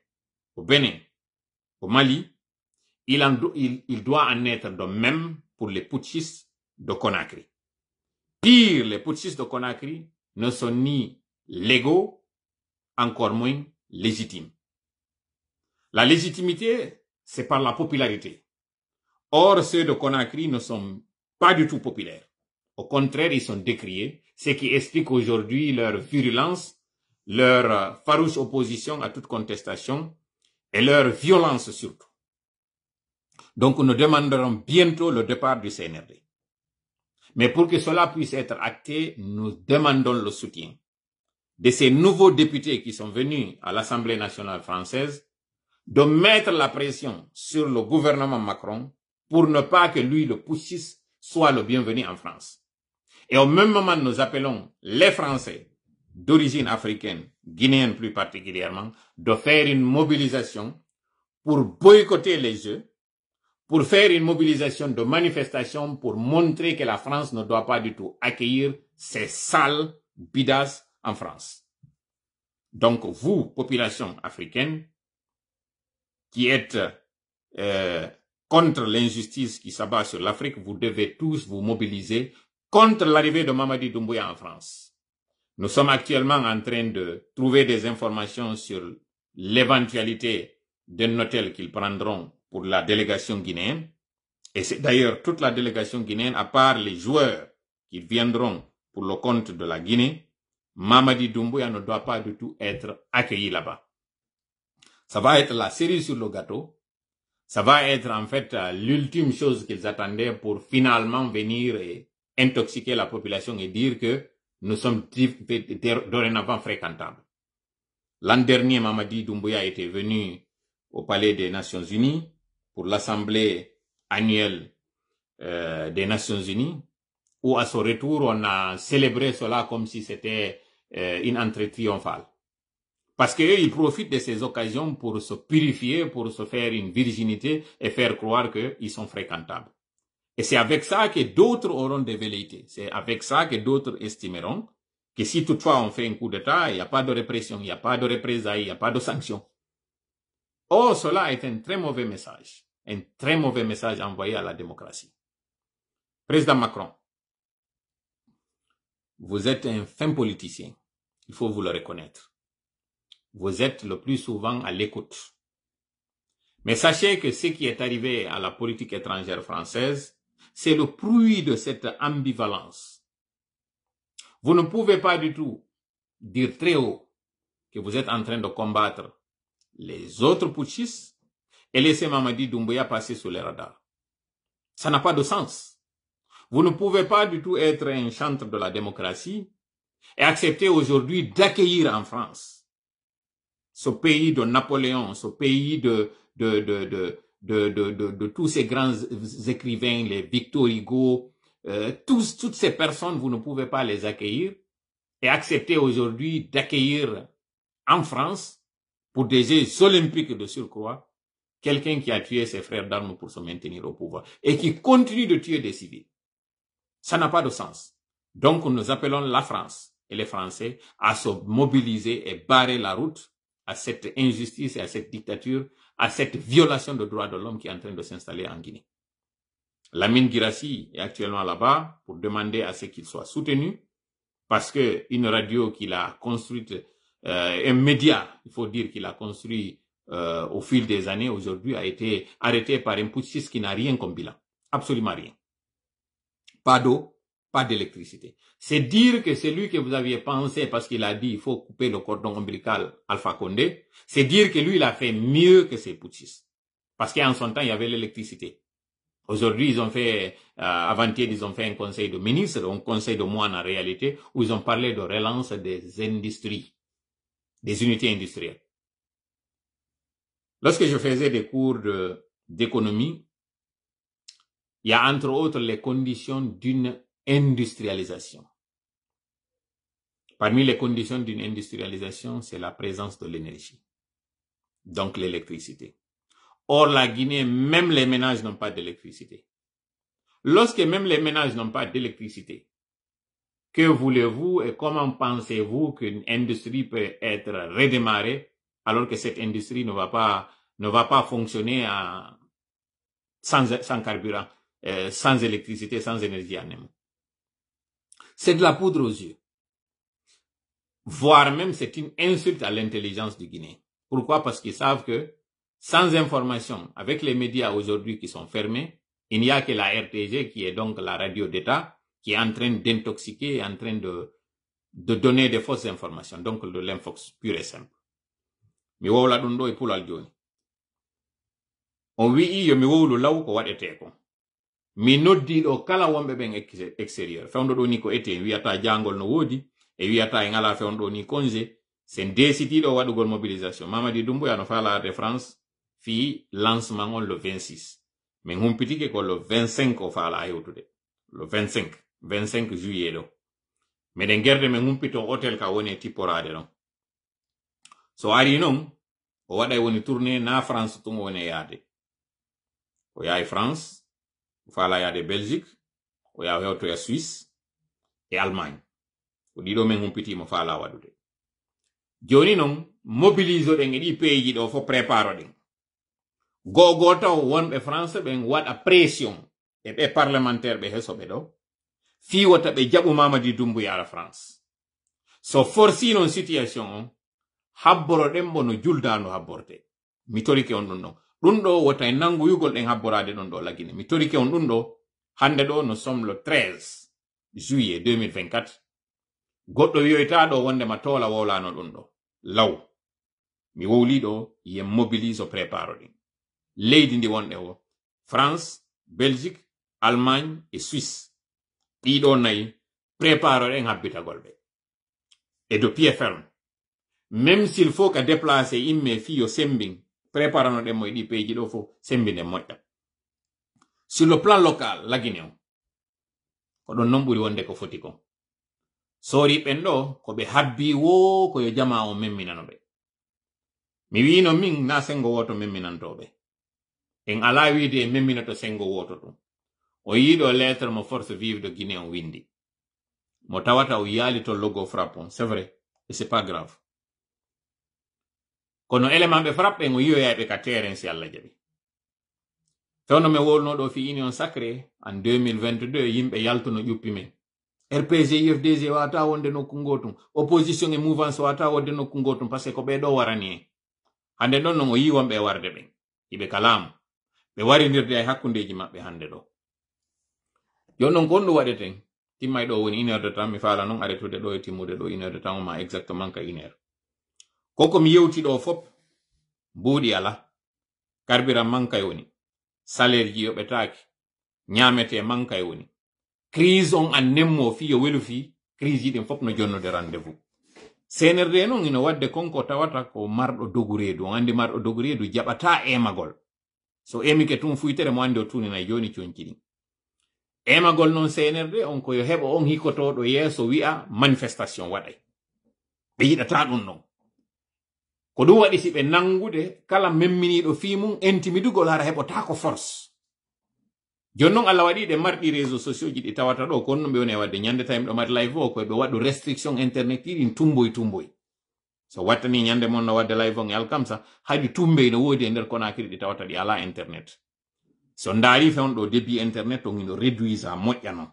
au Bénin, au Mali, il doit en être de même pour les putschistes de Conakry. Pire, les putschistes de Conakry ne sont ni légaux, encore moins légitimes. La légitimité, c'est par la popularité. Or, ceux de Conakry ne sont pas du tout populaires. Au contraire, ils sont décriés, ce qui explique aujourd'hui leur virulence, leur farouche opposition à toute contestation et leur violence surtout. Donc, nous demanderons bientôt le départ du CNRD. Mais pour que cela puisse être acté, nous demandons le soutien de ces nouveaux députés qui sont venus à l'Assemblée nationale française de mettre la pression sur le gouvernement Macron pour ne pas que lui, le putschiste, soit le bienvenu en France. Et au même moment, nous appelons les Français d'origine africaine, guinéenne plus particulièrement, de faire une mobilisation pour boycotter les Jeux, pour faire une mobilisation de manifestation pour montrer que la France ne doit pas du tout accueillir ces sales bidasses en France. Donc vous, population africaine, qui êtes contre l'injustice qui s'abat sur l'Afrique, vous devez tous vous mobiliser contre l'arrivée de Mamadi Doumbouya en France. Nous sommes actuellement en train de trouver des informations sur l'éventualité d'un hôtel qu'ils prendront pour la délégation guinéenne. Et c'est d'ailleurs toute la délégation guinéenne, à part les joueurs qui viendront pour le compte de la Guinée, Mamadi Doumbouya ne doit pas du tout être accueilli là-bas. Ça va être la cerise sur le gâteau. Ça va être en fait l'ultime chose qu'ils attendaient pour finalement venir et intoxiquer la population et dire que nous sommes dorénavant fréquentables. L'an dernier, Mamadi Doumbouya était venu au Palais des Nations Unies pour l'Assemblée annuelle des Nations Unies, où à son retour, on a célébré cela comme si c'était une entrée triomphale. Parce qu'eux, ils profitent de ces occasions pour se purifier, pour se faire une virginité et faire croire qu'ils sont fréquentables. Et c'est avec ça que d'autres auront des velléités. C'est avec ça que d'autres estimeront que si toutefois on fait un coup d'État, il n'y a pas de répression, il n'y a pas de représailles, il n'y a pas de sanctions. Or, cela est un très mauvais message. Un très mauvais message envoyé à la démocratie. Président Macron, vous êtes un fin politicien. Il faut vous le reconnaître. Vous êtes le plus souvent à l'écoute. Mais sachez que ce qui est arrivé à la politique étrangère française, c'est le fruit de cette ambivalence. Vous ne pouvez pas du tout dire très haut que vous êtes en train de combattre les autres putschistes et laisser Mamadi Doumbouya passer sous les radars. Ça n'a pas de sens. Vous ne pouvez pas du tout être un chantre de la démocratie et accepter aujourd'hui d'accueillir en France ce pays de Napoléon, ce pays de tous ces grands écrivains, les Victor Hugo, toutes ces personnes, vous ne pouvez pas les accueillir et accepter aujourd'hui d'accueillir en France, pour des Jeux olympiques de surcroît, quelqu'un qui a tué ses frères d'armes pour se maintenir au pouvoir et qui continue de tuer des civils. Ça n'a pas de sens. Donc nous appelons la France et les Français à se mobiliser et barrer la route à cette injustice et à cette dictature, à cette violation de droits de l'homme qui est en train de s'installer en Guinée. Lamine Guirassy est actuellement là-bas pour demander à ce qu'il soit soutenu parce que une radio qu'il a construite, un média, il faut dire qu'il a construit au fil des années, aujourd'hui a été arrêté par un putschiste qui n'a rien comme bilan. Absolument rien. Pas d'eau, pas d'électricité. C'est dire que celui que vous aviez pensé parce qu'il a dit il faut couper le cordon ombilical Alpha Condé, c'est dire que lui il a fait mieux que ces putschistes. Parce qu'en son temps il y avait l'électricité. Aujourd'hui ils ont fait, avant-hier ils ont fait un conseil de ministres, un conseil de moines en réalité, où ils ont parlé de relance des industries, des unités industrielles. Lorsque je faisais des cours d'économie, il y a entre autres les conditions d'une industrialisation. Parmi les conditions d'une industrialisation, c'est la présence de l'énergie, donc l'électricité. Or, la Guinée, même les ménages n'ont pas d'électricité. Lorsque même les ménages n'ont pas d'électricité, que voulez-vous et comment pensez-vous qu'une industrie peut être redémarrée alors que cette industrie ne va pas fonctionner sans carburant, sans électricité, sans énergie en même. C'est de la poudre aux yeux. Voire même c'est une insulte à l'intelligence du Guinéen. Pourquoi? Parce qu'ils savent que sans information, avec les médias aujourd'hui qui sont fermés, il n'y a que la RTG qui est donc la radio d'État qui est en train d'intoxiquer, en train de donner des fausses informations, donc de l'infox pur et simple. Mi wowla ɗum ɗo e pulal joni. On wi'i yo mi wowlu law ko waɗete ko. Mi noddiɗo kala wonɓe ɓen extérieur. Fewndo ɗo ni ko ete wiyata jangol no woodi e wiyata e ngala fewndo ni congé. Sen décidiɗo waɗugol mobilisation. Mamadi Doumbouya no faalaade France fi lancement on le 26. Min humpitike ko le 25 o faala hewtude. Le 25 juillet ɗo. Meɗen gerde min humpito hôtel ka woni e tipporade ɗon. So ari non, o waɗay woni tourné na France tun woni yaade. O yahay France, o faala yaade Belgique, o yaha hewtoya Suisse e Allemagne. Ko ɗiɗo min humpitimo faala waɗude. Joni non, mobilise ɗen e ɗi pays ɗo fo préparo ɗen. Gogo taw wonɓe France ɓen waɗa pression e ɓe parlementaire ɓe hesoɓe ɗo, fiwata ɓe jaɓu Mamadi Doumbouya ala France. So forsi non situation on, habboro ɗen bo no juldano habborte. Mi torike on ɗum ɗon. Ɗum ɗo wota nangu yugol ɗen habborade ɗon ɗo lagine. Mi torike on ɗum ɗo, hande ɗo no sommes le 13 juillet 2024. Goɗɗo wiyoyta ɗo wondema tola wowlano ɗum ɗo. Law. Mi wowli ɗo yen mobilise o préparo ɗin. Leydi ndi wonɗe o. France, Belgique, Allemagne et Suisse. Ɗiɗo nayi préparo ɗen habbitagol ɓe. Et de pied ferme. Même s'il faut que déplacer imme fiyo sembing, préparano ɗen mo e ɗi pays ɗo fo sembinde moƴƴa. Sur le plan local, la Guinée ko ɗon non ɓuri wonde ko foti kon. Sori ɓen ɗo ko ɓe habbi wo ko yo jama o memminano ɓe. Mi wino min na sengo woto memminantoɓe. En ala wiide e memminato sengo woto ɗum. o yiɗo lettre mo force vive de Guinée on windi mo tawata o yali to logo frappon c'est vrai et c'est pas grave kono élément ɓe frappe o yiyoyayɓe ka terrain si Allah jaɓi fewno me wolno ɗo fi union sacré en 2022 yimɓe yaltuno ƴuppi men RPG UFDG wata wonde nokku gotum opposition e mouvance wata wonde nokku gotum parce que ko ɓe ɗo warani en hande ɗon non o yi wonɓe warde ɓen iɓe kalamu ɓe warindirde e hakkundeji maɓɓe hande ɗo jon non gonɗo waɗeten timmay ɗo woni 1 heure de temps mi faala noon arrêtude ɗo e timmude ɗo 1 heure de temps ma exactement ka 1 heure koko mi yewti ɗo fop mbuuɗi ala carburant manka woni salaire ji yoɓetaki ñamete manka woni crise on an nemmo fi yo welu fi crise ji ɗin fop no jonnude rendez-vous CNRD noon ino wadde konko tawata ko marɗo dogu reedu on andi marɗo dogu reedu jaɓata emagol so emike tun fuytere mo andi o tuninay joni conci ɗin emagol noon CNRD on koyo heɓa on hikotoɗo yeeso wi'a manifestation waɗay ɓe yiɗata ɗum noon ko ɗum waɗi si ɓe nangude kala memminiɗo fi mum intimidugol hara heɓota ko force jon noon Allah waɗi ɗe marɗi réseaux sociaux ji ɗi tawata ɗo ko onno ɓe woni wadde ñande tawi ɗo mari live o koye ɓe waɗu restriction internet ɗin tumboy so wattani ñande mon no wadde live on e alkamsa hayɗi tumbe no woodi e nder Conakry ɗi tawata ɗi ala internet so ndaari fewn ɗo débit internet on ino réduisa moƴƴa noon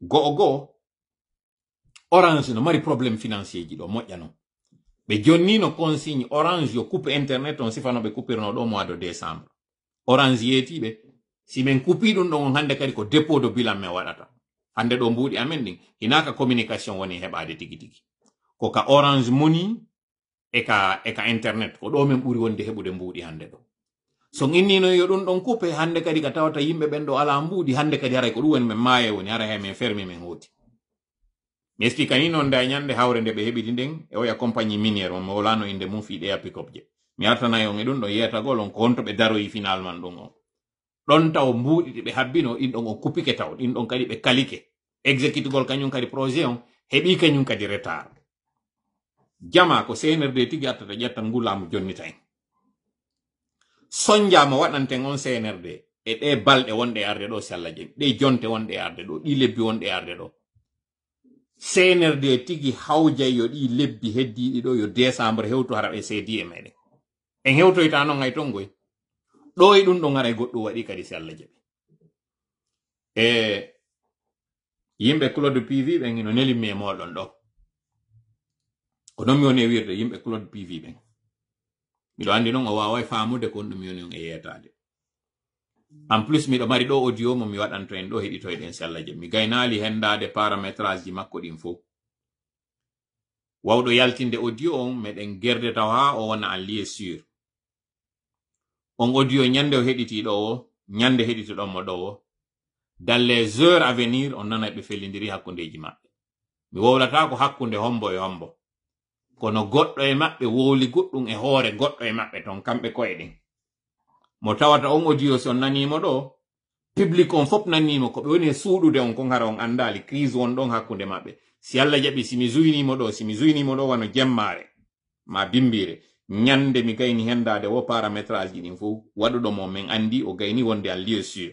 go'o Orange no mari probléme financier ji ɗo moƴƴa noon ɓe jonnino consigne Orange yo coupe internet on sifano ɓe coupirno ɗo mois de décembre Orange yeetiɓe si men kupi ɗum ɗon on hande kadi ko dépôt de bilan men waɗata hande ɗo mbuuɗi amen ɗin hinaka communication woni heɓade tigi ko ka Orange Money e ka internet ko ɗo men ɓuri wonde heɓude mbuuɗi hande ɗo so innino yo ɗum ɗon coupe hande kadi ka tawata yimɓe ɓen ɗo ala mbuuɗi hande kadi haray ko ɗum woni men maaye woni hara he men fermi men hooti mi explique ni noon nda ñande hawre nde ɓe heɓidi nden e oya compagnie miniére on mi wolano inde mum fiiɗeya pick-up je mi artanayi on e ɗum ɗo yetagol on ko honto ɓe daroyi finalement ɗum on ɗon taw mbuuɗi ɗi ɓe habbino ɗin ɗon o kupike taw ɗin ɗon kadi ɓe kalike exécutugol kañum kadi projet on heɓi kañum kadi retard jama ko CNRD tigi attata ƴettan ngu laamu jonnita en sonjama waɗanten on CNRD e ɗe balɗe wonɗe e arde ɗo si Allah jaɓi ɗe jonte wonɗe e arde ɗo ɗi lebbi wonɗe e arde ɗo CNRD tigi hawjay yo ɗi lebbi heddiɗi ɗo yo décembre hewtu hara ɓe seedi e meɗen en hewtoyta noon hay ton goy ɗo e ɗum ɗon haray goɗɗum waɗi kadi si Allah jaɓi e yimɓe Claude PV ɓen ino nelimi e moɗon ɗo ko non mi woni e wirde yimɓe Claude PV ɓen miɗo andi noon o wawai famude ko ɗum mi woni on e yetade en plus miɗo mari ɗo audio mo mi waɗanto en ɗo heɗitoyɗen si Allah jaɓi mi gaynali hendade paramétrage ji makko ɗin fof wawɗo yaltinde audio on meɗen gerde taw ha o wona en lieu sûr on audio ñande o heɗiti ɗo o ñande heɗiti ɗon mo ɗo o dans les heures à venir on nana ɓe fellidiri hakkundeji maɓɓe mi wowlata ko hakkunde hombo e hombo kono goɗɗo e maɓɓe wowli goɗɗum e hoore goɗɗo e maɓɓe ton kamɓe koye ɗen mo tawata on audio so on nanimo ɗo public on fop nanimo ko ɓe woni e suuɗude on kon hara on andali crise won ɗon hakkunde maɓɓe si Allah jaɓi simi zuynimo ɗo wano jemmare ma bimbire ñande mi gayni hendade wo paramétrage ji ɗin fof waɗuɗo mo min andi o gayni wonde en lieu sûr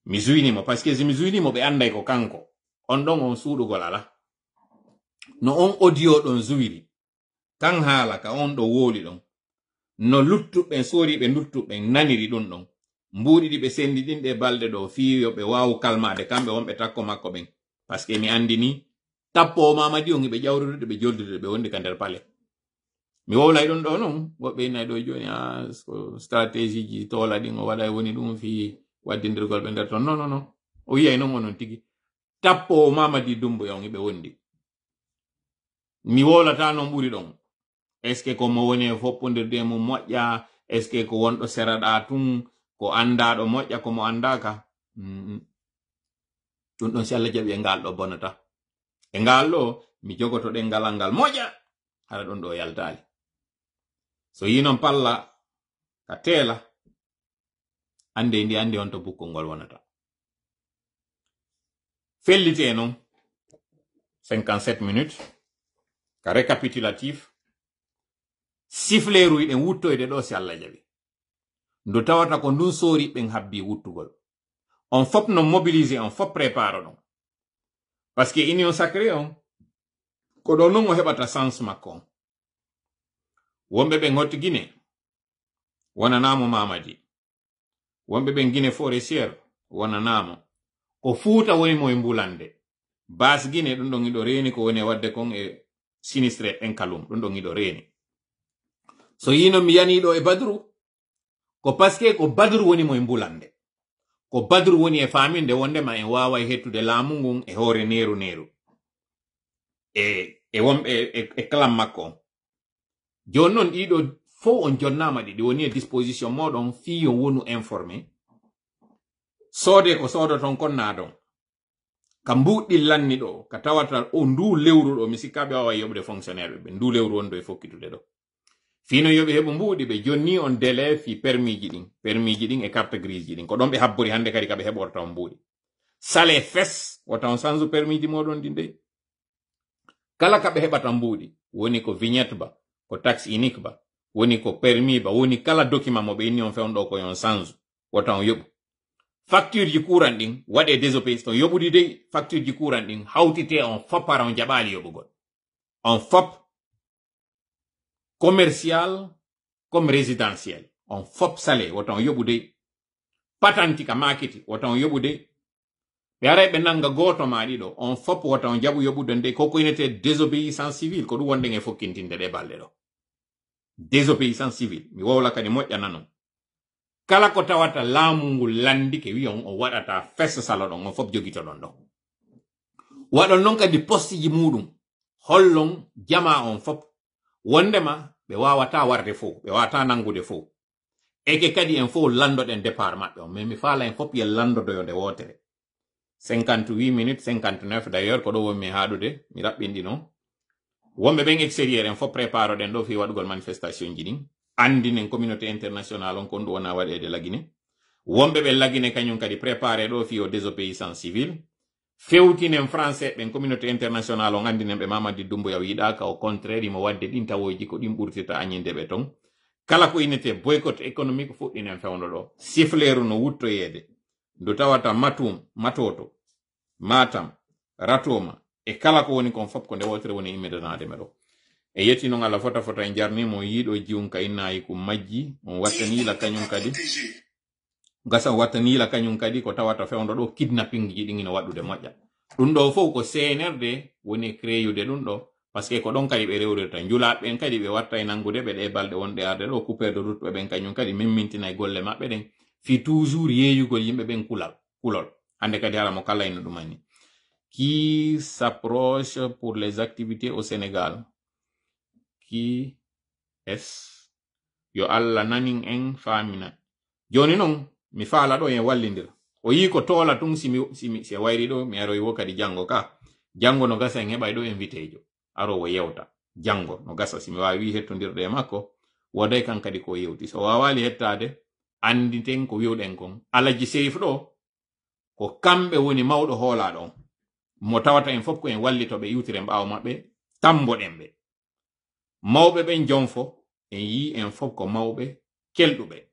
mi zuynimo par ce que si mi zuynimo ɓe anday ko kanko on ɗon on suuɗugol ala no on audio ɗon zuwiri kan haala ka on ɗo wooli ɗon no luttuɓɓen soriɓe luttuɓɓen naniri ɗum ɗon mbuuɗi ɗi ɓe sendi ɗin ɗe balɗe ɗo fiyo ɓe wawu kalmade kamɓe wonɓe takko makko ɓen par ce que mi andi ni tappo mamadi on ɓe ƴawrude ɓe joldude ɓe wondi ka nder pale mi wowlay ɗum ɗo noon woɓɓe nayi ɗo joni stratégie ji toola ɗin o waɗa woni ɗum fi waddidirgol ɓe nder ton non o yiyay noon onon tigi tappo mamadi dumbo on ɓe wondi mi wowlata noon ɓuri ɗon est ce que ko mo woni e foppodirde mum moƴƴa est ce que ko wonɗo seraɗa tun ko andaɗo moƴƴa ko mo andaka ɗum ɗon si Allah jaɓi e ngal ɗo bonata e ngal ɗo mi jogoto ɗen ngalal ngal moƴƴa hara ɗon ɗo yaltali so yi noon palla ka teela ande ndi andi on to bukkol ngol wonata fellite noon 57 minutes ka récapitulatif sifleru yiɗen wuttoyde ɗo si Allah jaɓi ndu tawata ko ndun sori ɓen habbi wuttugol on fop non mobiliser, on fop prépare non. Parce que union sacrée on, ko do non o hebata sens makko. Wombe be ngoti Guinée, wana namo Mamadi. Wombe be Guinée forestière, wana namo. Ko Fuuta woni mo mbulande. Bas Guinée dun do ngido reni ko woni wadde kon e sinistre en kalum, dun do ngido reni. So yino mi yani do e Badru, ko paske ko Badru woni mo mbulande. Ko Badru woni e faminde wonde ma en wawa hettude laamu ngun e hore neru. E kalam makko. Jonnon ɗiɗo fo on jonnama ɗiɗi woni e disposition moɗon fi on wonu informé. Soode ko soodoton konna ɗon. Ka mbuɗɗi lanni ɗo, ka tawata o ndu lewru ɗo, mi sikkaɓe wawa yoɓde fonctionnaire ɓe, ndu lewru wonɗo e fokkitude ɗo. Fino yoɓe heɓo mbuɗi ɓe jonni on délai fi permis ji ɗin e carte grise ji ɗin. Ko ɗon ɓe habbori hande kadi ka ɓe heɓorta on mbuɗi. Sale fes, wata on sansu permis ji moɗon ɗin de. Kala ka ɓe heɓata mbuɗi, woni ko vignette ba, ko taxe unique ba, woni ko permis ba, woni kala document mo ɓe inni on fewn ɗo ko yon sansu, wata on yoɓu. Facture ji courant ɗin, waɗe désobéissance, on yoɓudi de facture ji courant ɗin, hawtite on foppara on jaɓali yoɓugol. On fop commercial comme résidentiel. On fop salé, wata on yoɓude. Patanti ka makiti, wata on yoɓude. Ɓe ara ɓe nanga goto maɗi ɗo, on fop wata on jaɓu yoɓude nde, koko inete désobéissance civile, ko ɗum wonde e fokkintinde ɗe balɗe ɗo. Désobéissance civile, mi wowla kadi moƴƴana non. Kala ko tawata laamu ngu landi ke wi on waɗata fes sala ɗon, on fop jogito ɗon ɗo. Waɗon non kadi poste ji muɗum, hollon jama on fop, wondema ɓe wawata warde fo, ɓe wawata nangude fo. Eke kadi en fo landoɗen départ maɓɓe on, mais mi faala en fop ye landodoyo nde wotere. 58 minutes 59 d'ailleurs ko ɗo wonmi haɗude mi raɓɓinɗi non. Womɓe ɓen extérieur en fo prépare ɗen ɗo fi waɗugol manifestation ji ɗin andinen communauté internationale on kon ɗum wona waɗede lagine. Womɓe ɓe lagine kañum kadi préparé ɗo fi o désobéissance civile. Fewtinen français ɓen communauté internationale on andinen ɓe Mamadi Doumbouya yiɗaka au contraire imo wadde ɗin tawoji ko ɗin ɓurtirta añinde ɓe ton. Kala ko inete boycott économique fuɗɗinen fewno ɗo. Sifleru no wuttoyede ndu tawata Matoto, Matam, Ratoma, e kala ko woni kon fop ko nde wotere woni immedanade meɗo. E yetti non ala fota en jarni mo yiɗo jiwum ka innayi ko majji, on wattanila kañum kadi. Gasa wattanila kañum kadi ko tawata fewndo ɗo kidnapping ji ɗin ina waɗude moƴƴa. Ɗum ɗo fof ko CNRD woni créude ɗum ɗo, parce que ko ɗon kadi ɓe rewrirta. Njulaɓen kadi ɓe watta e nangude ɓe ɗe balɗe wonɗe arde ɗo coupeur de route ɓen kañum kadi memmintina e golle maɓɓe ɗen. Fi toujours yeeyugol yimɓe ɓen kulol. Hande kadi hala mo kala ino ɗumani. Qui s'approche pour les activités au Sénégal? Qui est? Yo Allah nanin en famina. Joni non, mi faala ɗo en wallindir. O yi ko tola tun si wayri ɗo, mi aroy wo kadi jango ka. Jango no gasa en heɓay ɗo invité jo. Aro wo yewta. Jango no gasa si mi wawi hettondirde e makko. Woday kan kadi ko yewti. So wawali hettade, anditen ko wiwɗen kon. Alaji Serif ɗo, ko kamɓe woni mawɗo hoolaɗo on. Mo tawata en fop ko en wallitoɓe iwtire ɓaawo maɓɓe, tamboɗen ɓe. Mawɓe ɓen jonfo, en yi en fop ko mawɓe kelɗuɓe.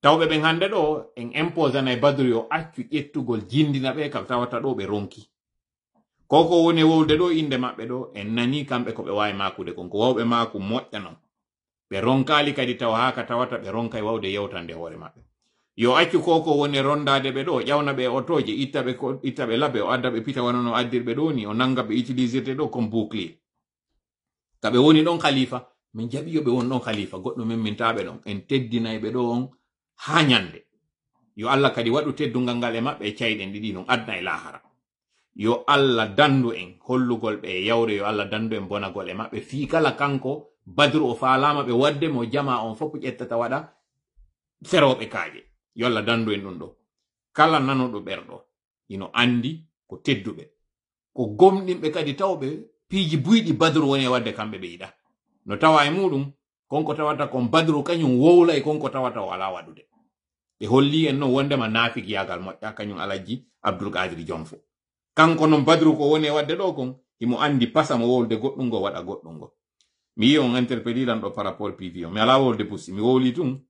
Tawɓe ɓen hande ɗo, en imposana e Badru yo accu ƴettugol jindina ɓe kam tawata ɗo ɓe ronki. Koko woni wowde ɗo inde maɓɓe ɗo, en nani kamɓe ko ɓe wawi makude kon, ko wawɓe maku moƴƴa non. Ɓe ronkali kadi tawa haka tawata ɓe ronka e wawde yewtande hoore maɓɓe. Yo accu koko woni rondade ɓe ɗo, ƴawna ɓe otoje, ittaɓe labe, o adda ɓe pita wona no addirɓe ɗo ni, o nanga ɓe utilisirte ɗo comme bouclier. Kaɓe woni ɗon khalifa, min jaɓi yoɓe won ɗon khalifa, goɗɗo men min taɓe ɗon, en teddinay ɓe ɗo on ha nyande. Yo Allah kadi waɗu teddungal ngal e maɓɓe e cayɗen ɗiɗi non adna e lahara. Yo Allah dandu en hollugol ɓe e yawre, yo Allah dandu en bonagol e maɓɓe fi kala kanko Badru o faalama ɓe wadde mo jama on fof ƴettata waɗa feroɓe kaaje. Yo Allah dandu en ɗum ɗo. Kala nanuɗo ɓerɗo ino andi ko tedduɓe, ko gomɗinɓe kadi tawɓe piiji buyɗi Badru woni wadde kamɓe ɓe yiɗa. No tawa e muɗum konko tawata kon Badru kañum wowla e konko tawata o ala waɗude. Ɓe holli en no wondema naafiki yagal moƴƴa kañum Alaji Abdoul Kadiri Jonfo. Kanko non Badru ko woni wadde ɗo kon imo andi pasa mo wolde goɗɗum go waɗa goɗɗum go. Mi yi on interpelliran ɗo par rapport PV o. Mi ala wolde pusi, mi wowli tun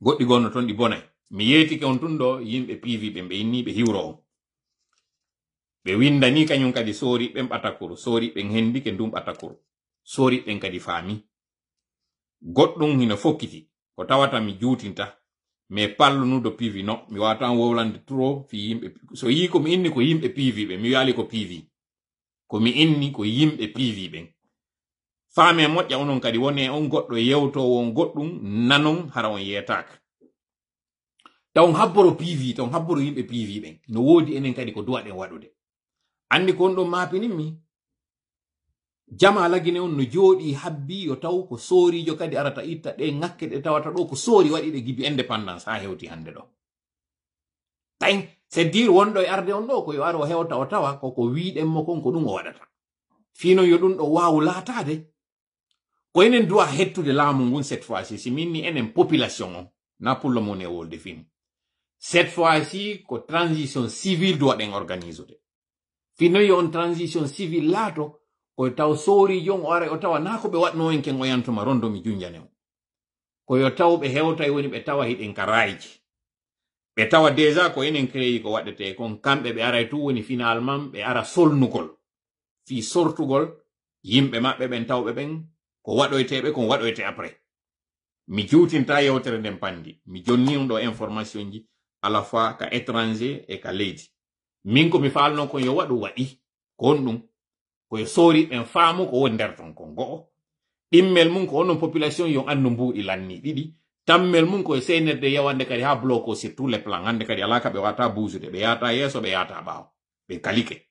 goɗɗi gonno ton ɗi bonay. mi yetike on tundo yimbe PV be inni be hiwro be windani kanyum kadi sori be batakuru sori be hendi ke ndum batakuru sori be kadi fami goddum hina fokkiti ko tawata mi juutinta me pallunudo PV no mi watan wowlande tro fi yimbe so yi ko mi inni ko yimbe PV be mi yali ko PV ko mi inni ko yimbe PV be faame moƴƴa onon kadi woni on goddo yewto won goddum nanon hara on yetak taw habboro PV taw habboro yimbe PV ben no wodi enen kadi ko duwaden wadude andi ko ndo mapini mi jama lagine on no jodi habbi yo taw ko sorijo kadi arata itta de ngakke de tawata do ko sori wadi de gibi independence ha hewti hande do tay c'est dire wondo e arde on do ko yo aro hewta o tawa ko wiiden mo kon ko dum o wadata fino yo dum do waawu laatade ko enen doit hettude laamu ngun cette fois-ci si minni enen population on na pour le monde wolde fin cette fois-ci ko transition civile doit den organiser fino yo on transition civile laato ko taw sori jon o ara o tawa na ko be wadno en ken o yantuma rondo mi junjane ko yo taw be hewta e woni be tawa hiden karaaji be tawa déjà ko enen créé ko wadete kon kambe be ara tu woni finalement be ara solnugol fi sortugol yimbe mabbe ben tawbe ben ko wadoytebe kon wadoyte après mi juutinta yewtere den pandi mi jonni ndo information ji à la fois ka étranger et ka leydi min ko mi falno ko yo wadu wadi kon dum ko sori en faamu ko won der ton kon go dimmel mun ko onon population yo andu mbuudi lanni didi tammel mun ko senerde yawande kadi ha bloco sur tous les plans hande kadi alaka be wata buusude be yata yeso be yata baaw be kalike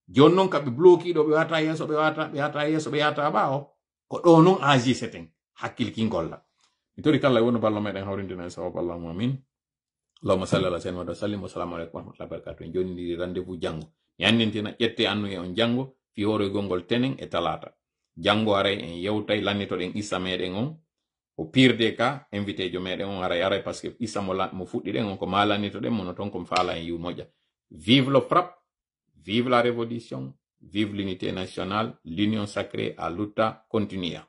jonnon ka be bloki do be wata yeso be yata yeso be yata baaw ko do non agi seten hakkil ki golla mi tori kala wono ballo meden hawrindina sababu Allahumma amin Allahumma salli ala sayyidina wa sallim wa assalamu alaykum wa rahmatullahi wa barakatuh joni ndi rendez-vous jango yannintina ƴette annu e on jango fi hore gongol tenen e talata jango aray en yewtay lannito den issa meden on au pire des cas invité jo meden on aray parce que issa mo fuddi den on ko malannito den mono ton ko faala en yu moja vive le frappe vive la révolution vive l'unité nationale l'union sacrée à luta continua